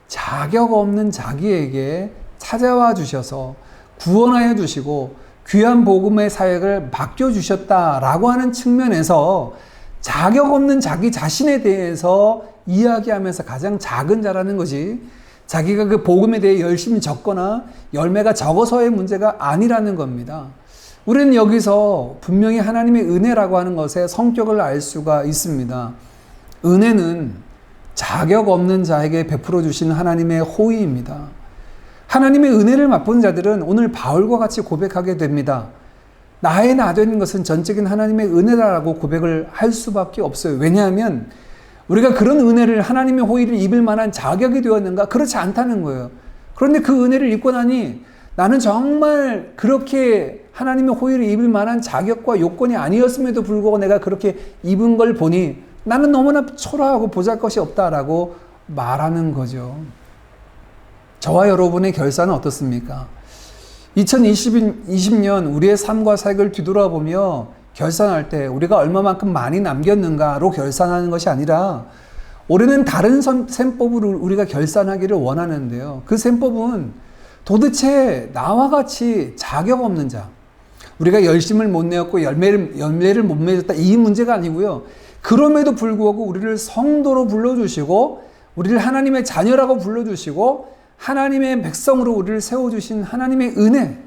자격 없는 자기에게 찾아와 주셔서 구원하여 주시고 귀한 복음의 사역을 맡겨주셨다라고 하는 측면에서 자격 없는 자기 자신에 대해서 이야기하면서 가장 작은 자라는 것이 자기가 그 복음에 대해 열심히 적거나 열매가 적어서의 문제가 아니라는 겁니다. 우리는 여기서 분명히 하나님의 은혜라고 하는 것의 성격을 알 수가 있습니다. 은혜는 자격 없는 자에게 베풀어 주신 하나님의 호의입니다. 하나님의 은혜를 맛본 자들은 오늘 바울과 같이 고백하게 됩니다. 나의 나 되는 것은 전적인 하나님의 은혜라고 고백을 할 수밖에 없어요. 왜냐하면 우리가 그런 은혜를 하나님의 호의를 입을 만한 자격이 되었는가? 그렇지 않다는 거예요. 그런데 그 은혜를 입고 나니 나는 정말 그렇게 하나님의 호의를 입을 만한 자격과 요건이 아니었음에도 불구하고 내가 그렇게 입은 걸 보니 나는 너무나 초라하고 보잘것이 없다라고 말하는 거죠. 저와 여러분의 결산은 어떻습니까? 2020년 우리의 삶과 사역을 뒤돌아보며 결산할 때 우리가 얼마만큼 많이 남겼는가로 결산하는 것이 아니라 올해는 다른 셈법으로 우리가 결산하기를 원하는데요. 그 셈법은 도대체 나와 같이 자격 없는 자, 우리가 열심을 못 내었고 열매를 못 맺었다 이 문제가 아니고요. 그럼에도 불구하고 우리를 성도로 불러주시고 우리를 하나님의 자녀라고 불러주시고 하나님의 백성으로 우리를 세워주신 하나님의 은혜,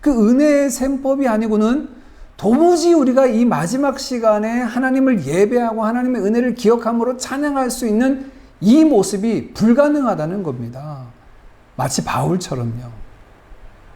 그 은혜의 셈법이 아니고는 도무지 우리가 이 마지막 시간에 하나님을 예배하고 하나님의 은혜를 기억함으로 찬양할 수 있는 이 모습이 불가능하다는 겁니다. 마치 바울처럼요.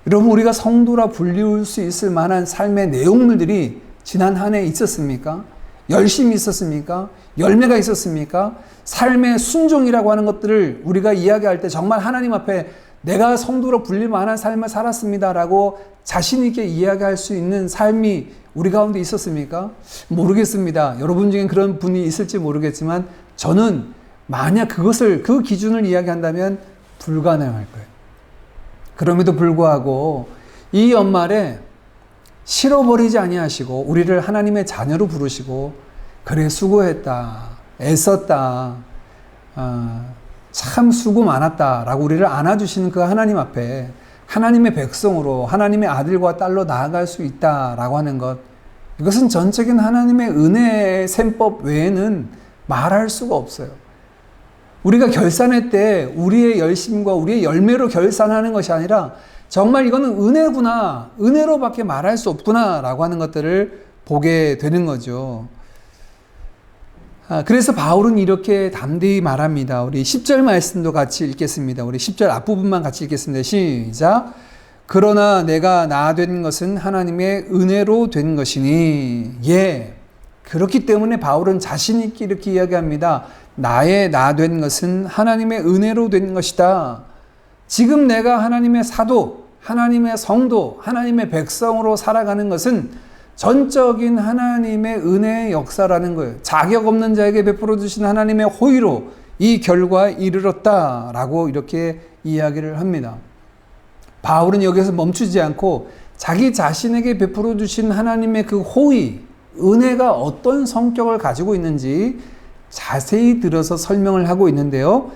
여러분, 우리가 성도라 불리울 수 있을 만한 삶의 내용물들이 지난 한 해 있었습니까? 열심이 있었습니까? 열매가 있었습니까? 삶의 순종이라고 하는 것들을 우리가 이야기할 때 정말 하나님 앞에 내가 성도로 불릴 만한 삶을 살았습니다라고 자신 있게 이야기할 수 있는 삶이 우리 가운데 있었습니까? 모르겠습니다. 여러분 중에 그런 분이 있을지 모르겠지만 저는 만약 그 기준을 이야기한다면 불가능할 거예요. 그럼에도 불구하고 이 연말에 실어버리지 아니하시고 우리를 하나님의 자녀로 부르시고 그래 수고했다, 애썼다, 참 수고 많았다 라고 우리를 안아주시는 그 하나님 앞에 하나님의 백성으로 하나님의 아들과 딸로 나아갈 수 있다라고 하는 것, 이것은 전적인 하나님의 은혜의 셈법 외에는 말할 수가 없어요. 우리가 결산할 때 우리의 열심과 우리의 열매로 결산하는 것이 아니라 정말 이거는 은혜구나, 은혜로밖에 말할 수 없구나 라고 하는 것들을 보게 되는 거죠. 그래서 바울은 이렇게 담대히 말합니다. 우리 10절 말씀도 같이 읽겠습니다. 우리 10절 앞부분만 같이 읽겠습니다. 시작. 그러나 내가 나 된 것은 하나님의 은혜로 된 것이니. 예. 그렇기 때문에 바울은 자신 있게 이렇게 이야기합니다. 나의 나 된 것은 하나님의 은혜로 된 것이다. 지금 내가 하나님의 사도, 하나님의 성도, 하나님의 백성으로 살아가는 것은 전적인 하나님의 은혜의 역사라는 거예요. 자격 없는 자에게 베풀어 주신 하나님의 호의로 이 결과에 이르렀다라고 이렇게 이야기를 합니다. 바울은 여기서 멈추지 않고 자기 자신에게 베풀어 주신 하나님의 그 호의, 은혜가 어떤 성격을 가지고 있는지 자세히 들어서 설명을 하고 있는데요.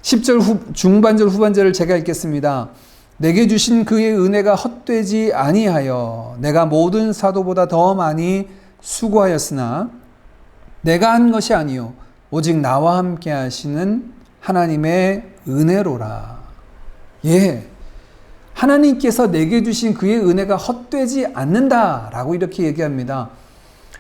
10절 중반절 후반절을 제가 읽겠습니다. 내게 주신 그의 은혜가 헛되지 아니하여 내가 모든 사도보다 더 많이 수고하였으나 내가 한 것이 아니요 오직 나와 함께 하시는 하나님의 은혜로라. 예, 하나님께서 내게 주신 그의 은혜가 헛되지 않는다라고 이렇게 얘기합니다.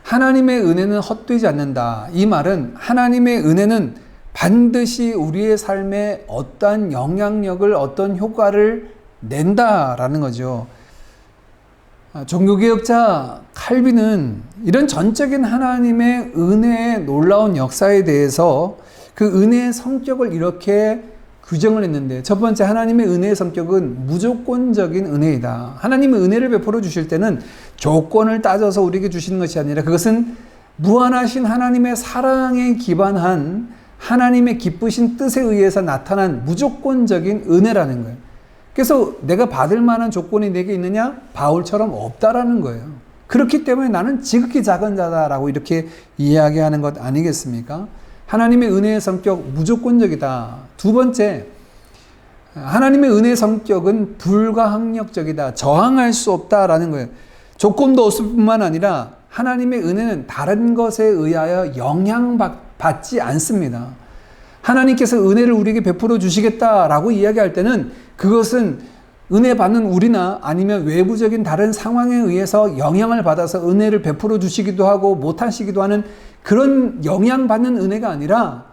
하나님의 은혜는 헛되지 않는다. 이 말은 하나님의 은혜는 반드시 우리의 삶에 어떠한 영향력을, 어떤 효과를 낸다라는 거죠. 종교개혁자 칼빈은 이런 전적인 하나님의 은혜의 놀라운 역사에 대해서 그 은혜의 성격을 이렇게 규정을 했는데, 첫 번째, 하나님의 은혜의 성격은 무조건적인 은혜이다. 하나님의 은혜를 베풀어 주실 때는 조건을 따져서 우리에게 주시는 것이 아니라 그것은 무한하신 하나님의 사랑에 기반한 하나님의 기쁘신 뜻에 의해서 나타난 무조건적인 은혜라는 거예요. 그래서 내가 받을 만한 조건이 내게 있느냐? 바울처럼 없다라는 거예요. 그렇기 때문에 나는 지극히 작은 자다라고 이렇게 이야기하는 것 아니겠습니까? 하나님의 은혜의 성격 무조건적이다. 두 번째, 하나님의 은혜의 성격은 불가항력적이다. 저항할 수 없다라는 거예요. 조건도 없을 뿐만 아니라 하나님의 은혜는 다른 것에 의하여 영향받지 않습니다. 하나님께서 은혜를 우리에게 베풀어 주시겠다라고 이야기할 때는 그것은 은혜 받는 우리나 아니면 외부적인 다른 상황에 의해서 영향을 받아서 은혜를 베풀어 주시기도 하고 못하시기도 하는 그런 영향받는 은혜가 아니라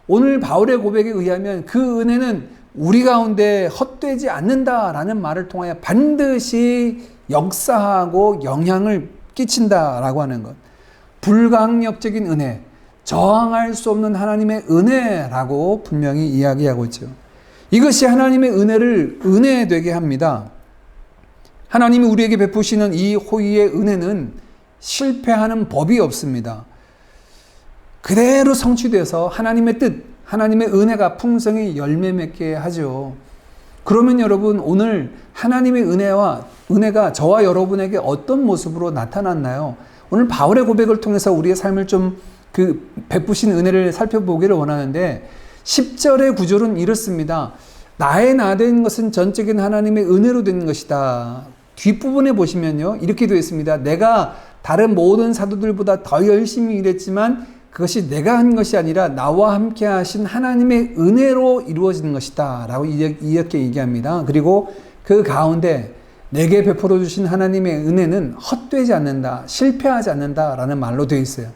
오늘 바울의 고백에 의하면 그 은혜는 우리 가운데 헛되지 않는다라는 말을 통하여 반드시 역사하고 영향을 끼친다라고 하는 것. 불가항력적인 은혜, 저항할 수 없는 하나님의 은혜라고 분명히 이야기하고 있죠. 이것이 하나님의 은혜를 은혜되게 합니다. 하나님이 우리에게 베푸시는 이 호의의 은혜는 실패하는 법이 없습니다. 그대로 성취돼서 하나님의 뜻, 하나님의 은혜가 풍성히 열매 맺게 하죠. 그러면 여러분, 오늘 하나님의 은혜가 저와 여러분에게 어떤 모습으로 나타났나요? 오늘 바울의 고백을 통해서 우리의 삶을 좀 베푸신 은혜를 살펴보기를 원하는데, 10절의 구절은 이렇습니다. 나의 나 된 것은 전적인 하나님의 은혜로 된 것이다. 뒷부분에 보시면요, 이렇게 되어 있습니다. 내가 다른 모든 사도들보다 더 열심히 일했지만 그것이 내가 한 것이 아니라 나와 함께 하신 하나님의 은혜로 이루어지는 것이다 라고 이렇게 얘기합니다. 그리고 그 가운데 내게 베풀어 주신 하나님의 은혜는 헛되지 않는다, 실패하지 않는다라는 말로 되어 있어요.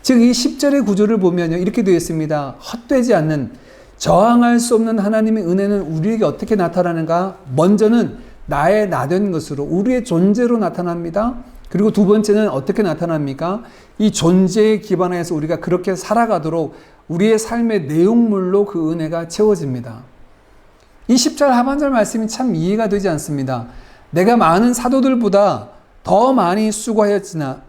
즉 이 10절의 구조를 보면요, 이렇게 되어 있습니다. 헛되지 않는, 저항할 수 없는 하나님의 은혜는 우리에게 어떻게 나타나는가? 먼저는 나의 나된 것으로, 우리의 존재로 나타납니다. 그리고 두 번째는 어떻게 나타납니까? 이 존재에 기반해서 우리가 그렇게 살아가도록 우리의 삶의 내용물로 그 은혜가 채워집니다. 이 10절 하반절 말씀이 참 이해가 되지 않습니다. 내가 많은 사도들보다 더 많이 수고하였으나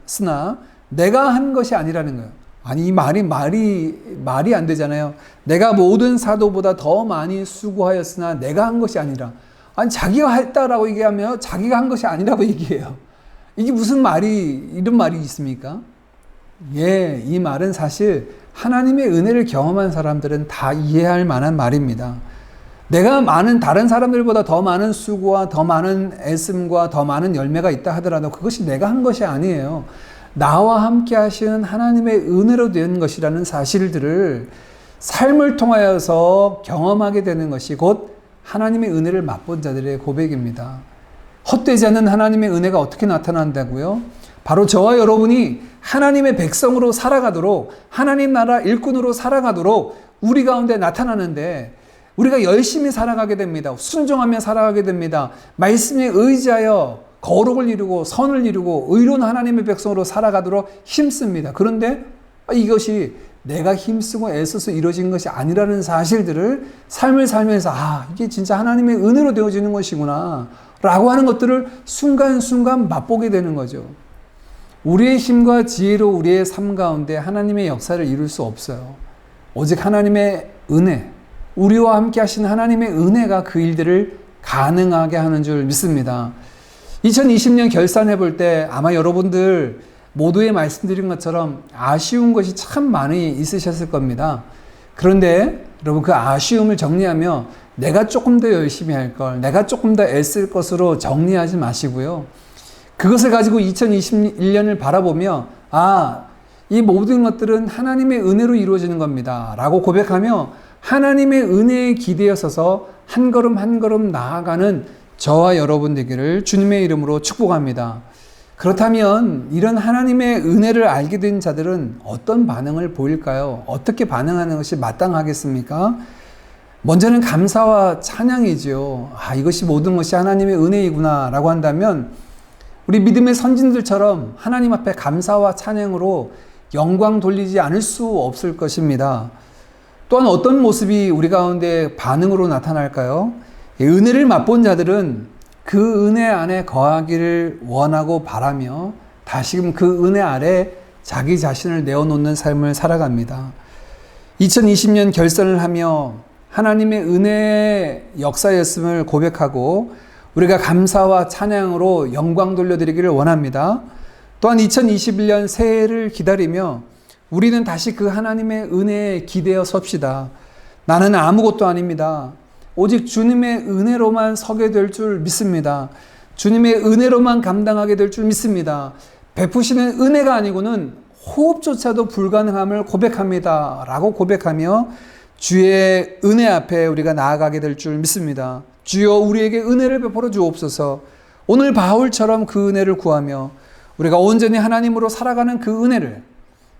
내가 한 것이 아니라는 거예요. 아니, 이 말이 안 되잖아요. 내가 모든 사도보다 더 많이 수고하였으나 내가 한 것이 아니라. 아니, 자기가 했다라고 얘기하면 자기가 한 것이 아니라고 얘기해요. 이게 무슨 이런 말이 있습니까? 예, 이 말은 사실 하나님의 은혜를 경험한 사람들은 다 이해할 만한 말입니다. 내가 다른 사람들보다 더 많은 수고와 더 많은 애씀과 더 많은 열매가 있다 하더라도 그것이 내가 한 것이 아니에요. 나와 함께 하시는 하나님의 은혜로 된 것이라는 사실들을 삶을 통하여서 경험하게 되는 것이 곧 하나님의 은혜를 맛본 자들의 고백입니다. 헛되지 않는 하나님의 은혜가 어떻게 나타난다고요? 바로 저와 여러분이 하나님의 백성으로 살아가도록, 하나님 나라 일꾼으로 살아가도록 우리 가운데 나타나는데, 우리가 열심히 살아가게 됩니다. 순종하며 살아가게 됩니다. 말씀에 의지하여 거룩을 이루고 선을 이루고 의로운 하나님의 백성으로 살아가도록 힘씁니다. 그런데 이것이 내가 힘쓰고 애써서 이루어진 것이 아니라는 사실들을 삶을 살면서 이게 진짜 하나님의 은혜로 되어지는 것이구나 라고 하는 것들을 순간순간 맛보게 되는 거죠. 우리의 힘과 지혜로 우리의 삶 가운데 하나님의 역사를 이룰 수 없어요. 오직 하나님의 은혜, 우리와 함께 하신 하나님의 은혜가 그 일들을 가능하게 하는 줄 믿습니다. 2020년 결산해 볼 때 아마 여러분들 모두에 말씀드린 것처럼 아쉬운 것이 참 많이 있으셨을 겁니다. 그런데 여러분, 그 아쉬움을 정리하며 내가 조금 더 열심히 할 걸, 내가 조금 더 애쓸 것으로 정리하지 마시고요. 그것을 가지고 2021년을 바라보며 이 모든 것들은 하나님의 은혜로 이루어지는 겁니다 라고 고백하며 하나님의 은혜에 기대어 서서 한 걸음 한 걸음 나아가는 저와 여러분 되기를 주님의 이름으로 축복합니다. 그렇다면 이런 하나님의 은혜를 알게 된 자들은 어떤 반응을 보일까요? 어떻게 반응하는 것이 마땅하겠습니까? 먼저는 감사와 찬양이죠. 이것이 모든 것이 하나님의 은혜이구나 라고 한다면 우리 믿음의 선진들처럼 하나님 앞에 감사와 찬양으로 영광 돌리지 않을 수 없을 것입니다. 또한 어떤 모습이 우리 가운데 반응으로 나타날까요? 은혜를 맛본 자들은 그 은혜 안에 거하기를 원하고 바라며 다시금 그 은혜 아래 자기 자신을 내어놓는 삶을 살아갑니다. 2020년 결산을 하며 하나님의 은혜의 역사였음을 고백하고 우리가 감사와 찬양으로 영광 돌려드리기를 원합니다. 또한 2021년 새해를 기다리며 우리는 다시 그 하나님의 은혜에 기대어 섭시다. 나는 아무것도 아닙니다. 오직 주님의 은혜로만 서게 될 줄 믿습니다. 주님의 은혜로만 감당하게 될 줄 믿습니다. 베푸시는 은혜가 아니고는 호흡조차도 불가능함을 고백합니다 라고 고백하며 주의 은혜 앞에 우리가 나아가게 될 줄 믿습니다. 주여 우리에게 은혜를 베풀어 주옵소서. 오늘 바울처럼 그 은혜를 구하며 우리가 온전히 하나님으로 살아가는 그 은혜를,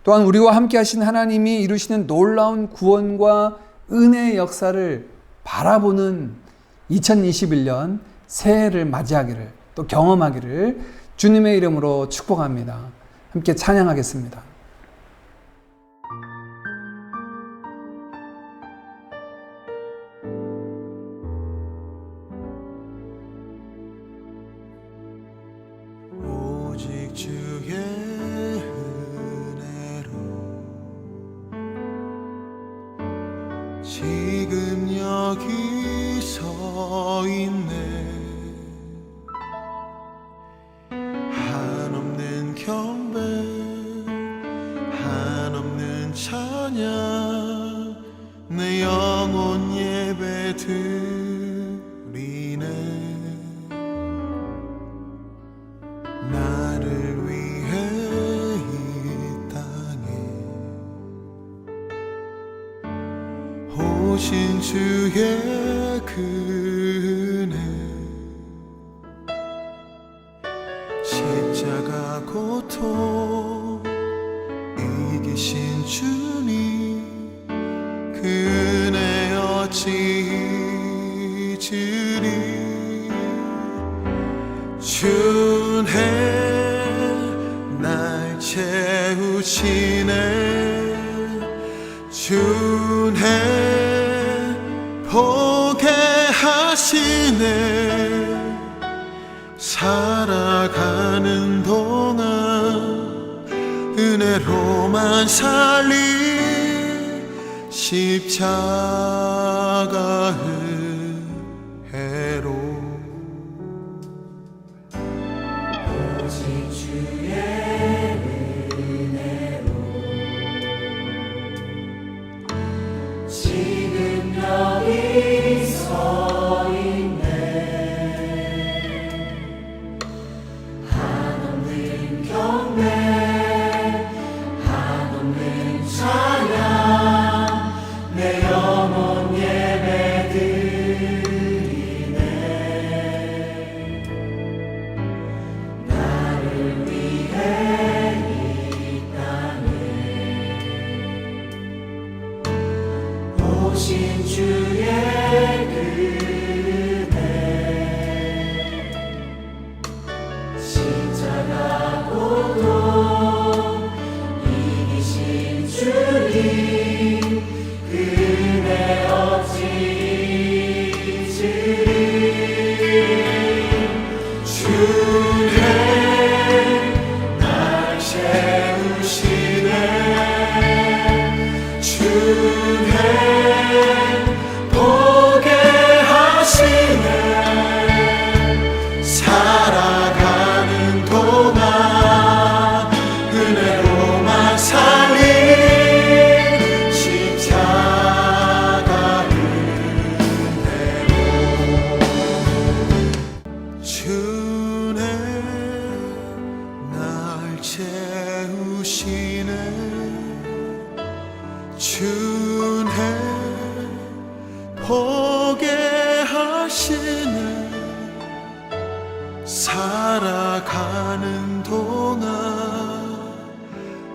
또한 우리와 함께 하신 하나님이 이루시는 놀라운 구원과 은혜의 역사를 바라보는 2021년 새해를 맞이하기를, 또 경험하기를 주님의 이름으로 축복합니다. 함께 찬양하겠습니다.
오직 주의 은혜로 지금 여기 서 있네. 한없는 경배, 한없는 찬양, 내 영혼 예배 드리네. 나를 위해 이 땅에 오신 주의 그 은혜, 주님 그 은혜 어찌 잊으리 주네 날 채우시네 주네 보게 하시네 살아가는 동안 은혜로만 살리 십자가 은혜로
오직 주의 은혜로 지금 여기 서 있네 한없는 경배 한없는 찬양 내 영혼 예배드리네 나를 위해 이 땅에 오신 주의 그대 십자가 고통 이기신 주님 그 은혜 어찌 잊으리
주네 날 채우시네 주네 보게 하시네 살아가는 동안 은혜로만 살리 십자가 은혜로 주네 날 채우시네 주네 보게 하시네 살아가는 동안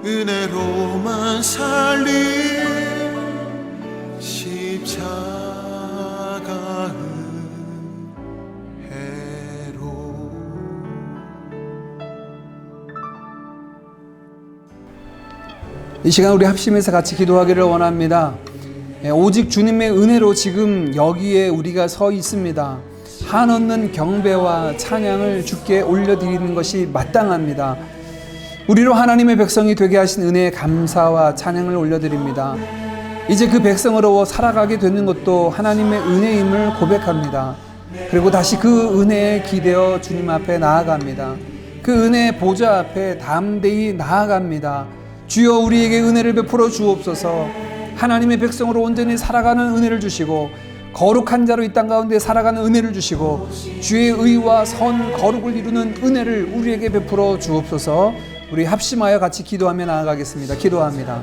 은혜로만 살리 십자가 은혜로
이 시간 우리 합심해서 같이 기도하기를 원합니다. 오직 주님의 은혜로 지금 여기에 우리가 서 있습니다. 한없는 경배와 찬양을 주께 올려드리는 것이 마땅합니다. 우리로 하나님의 백성이 되게 하신 은혜에 감사와 찬양을 올려드립니다. 이제 그 백성으로 살아가게 되는 것도 하나님의 은혜임을 고백합니다. 그리고 다시 그 은혜에 기대어 주님 앞에 나아갑니다. 그 은혜의 보좌 앞에 담대히 나아갑니다. 주여 우리에게 은혜를 베풀어 주옵소서. 하나님의 백성으로 온전히 살아가는 은혜를 주시고 거룩한 자로 이 땅 가운데 살아가는 은혜를 주시고 주의 의와 선 거룩을 이루는 은혜를 우리에게 베풀어 주옵소서. 우리 합심하여 같이 기도하며 나아가겠습니다. 기도합니다.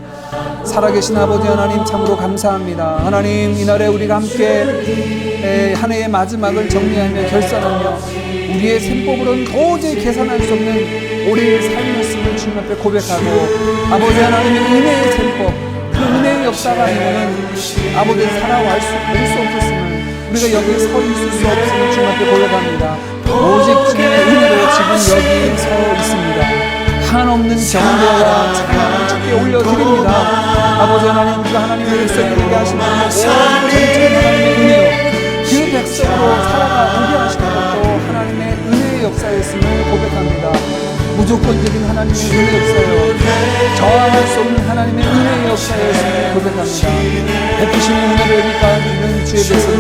살아계신 아버지 하나님 참으로 감사합니다. 하나님 이날에 우리가 함께 한 해의 마지막을 정리하며 결산하며 우리의 셈법으로는 도저히 계산할 수 없는 올해의 삶이었음을 주님 앞에 고백하고 아버지 하나님의 은혜의 셈법 그 은혜의 역사가 아니면 아버지 살아갈 수 없었음을 우리가 여기에 서 있을 수 없음을 주님 앞에 고백합니다. 오직 주님의 은혜로 지금 여기 서 있습니다. 한없는 경배와 찬양을 주께 올려드립니다. 아버지 하나님 우리가 하나님의 백성이 되게 하시는 온 전적인 하나님의 은혜요 그 백성으로 살아가게 하시는 것도 하나님의 은혜의 역사였음을 고백합니다. 무조건적인 하나님의 은혜의 역사요 저항할 수 없는 하나님의 은혜의 역사였음을 고백합니다. 베푸시는 은혜를 여기까지 있는 주의 백성들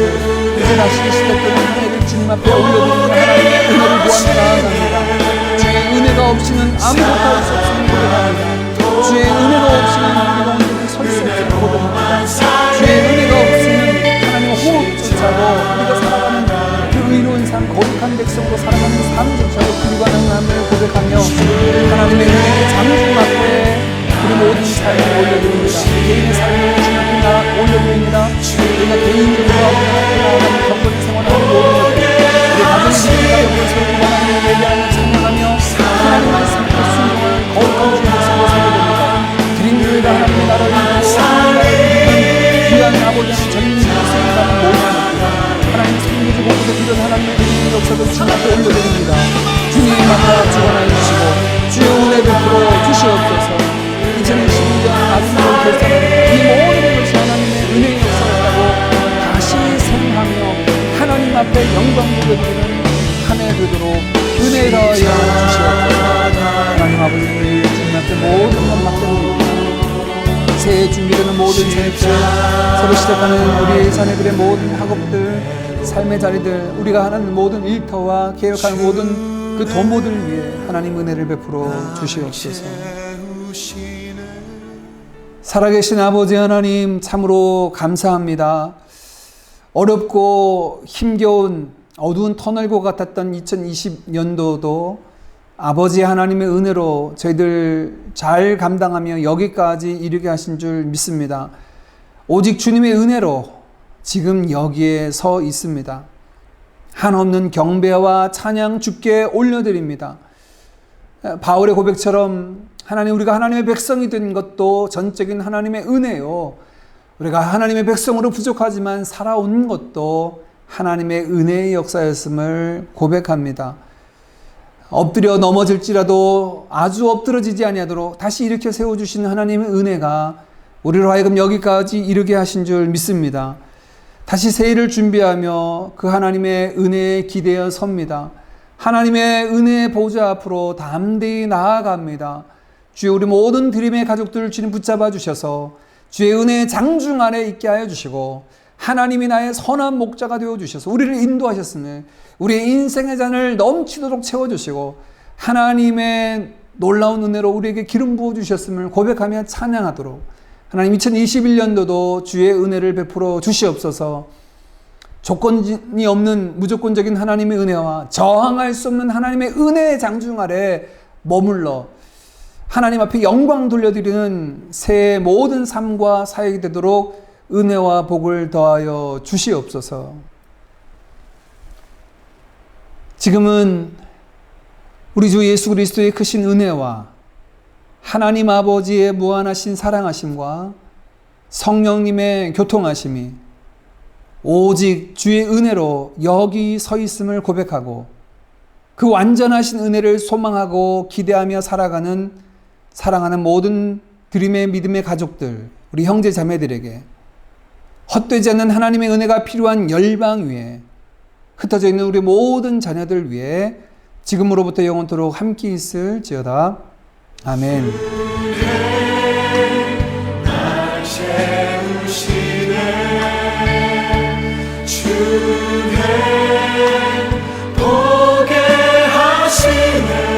이제 다시 시작되는 한 해를 주님 앞에 올려드리는 하나님의 은혜를 구하며 나아갑니다. 주의 은혜가 없이는 아무것도 할 수 없음을 고백합니다. 주의 은혜가 없이는 우리가 온전히 설 수 없음을 고백합니다. 주의 은혜가 없이는 하나님의 호흡조차도 우리가 살아가는 그 의로운 삶 거룩한 백성으로 살아가는 삶조차도 불가능함을 고백하며 하나님의 은혜의 장중 앞에 우리 모든 삶을 올려드립니다. 개인의 삶을 주님 앞에 올려드립니다. 우리가 개인적으로 나아가는 경건의 생활하는 모든 것들 우리 가정의 믿음과 영을 세우고 하나님을 예배하며 찬양하며 하나님 말씀에 순종하는 거룩한 주님 하나님 아버지는 전민들이 수행하는 모든 것들 하나님 성도주 공부에 필요한 하나님의 은혜의 역사를 주님 앞에 올려드립니다. 주님이 만나 주관하여 주시고 주의 은혜 베풀어 주시옵소서. 2022년 아름다운 결산은 이 모든 것이 하나님의 은혜의 역사였다고 다시 생각하며 하나님 앞에 영광 돌려드리는 한 해 되도록 은혜 더하여 주시옵소서. 하나님 아버지 주님 앞에 모든 것 맡겨드립니다. 새해 준비되는 모든 사역들, 새로 시작하는 우리의 사내들의 모든 학업들, 삶의 자리들, 우리가 하는 모든 일터와 계획하는 모든 그 도모들 위해 하나님 은혜를 베풀어 주시옵소서. 살아계신 아버지 하나님 참으로 감사합니다. 어렵고 힘겨운 어두운 터널과 같았던 2020년도도 아버지 하나님의 은혜로 저희들 잘 감당하며 여기까지 이르게 하신 줄 믿습니다. 오직 주님의 은혜로 지금 여기에 서 있습니다. 한없는 경배와 찬양 주께 올려드립니다. 바울의 고백처럼 하나님, 우리가 하나님의 백성이 된 것도 전적인 하나님의 은혜요, 우리가 하나님의 백성으로 부족하지만 살아온 것도 하나님의 은혜의 역사였음을 고백합니다. 엎드려 넘어질지라도 아주 엎드러지지 아니하도록 다시 일으켜 세워주시는 하나님의 은혜가 우리로 하여금 여기까지 이르게 하신 줄 믿습니다. 다시 새해를 준비하며 그 하나님의 은혜에 기대어 섭니다. 하나님의 은혜의 보좌 앞으로 담대히 나아갑니다. 주여, 우리 모든 드림의 가족들을 주님 붙잡아 주셔서 주의 은혜의 장중 안에 있게 하여 주시고 하나님이 나의 선한 목자가 되어 주셔서 우리를 인도하셨으니 우리의 인생의 잔을 넘치도록 채워주시고 하나님의 놀라운 은혜로 우리에게 기름 부어 주셨음을 고백하며 찬양하도록 하나님 2021년도도 주의 은혜를 베풀어 주시옵소서. 조건이 없는 무조건적인 하나님의 은혜와 저항할 수 없는 하나님의 은혜의 장중 아래 머물러 하나님 앞에 영광 돌려드리는 새해 모든 삶과 사역이 되도록 은혜와 복을 더하여 주시옵소서. 지금은 우리 주 예수 그리스도의 크신 은혜와 하나님 아버지의 무한하신 사랑하심과 성령님의 교통하심이 오직 주의 은혜로 여기 서 있음을 고백하고 그 완전하신 은혜를 소망하고 기대하며 살아가는 사랑하는 모든 드림의 믿음의 가족들, 우리 형제 자매들에게 헛되지 않는 하나님의 은혜가 필요한 열방 위에 흩어져 있는 우리 모든 자녀들 위해 지금으로부터 영원토록 함께 있을지어다. 아멘.
날 채우시네 주네 보게 하시네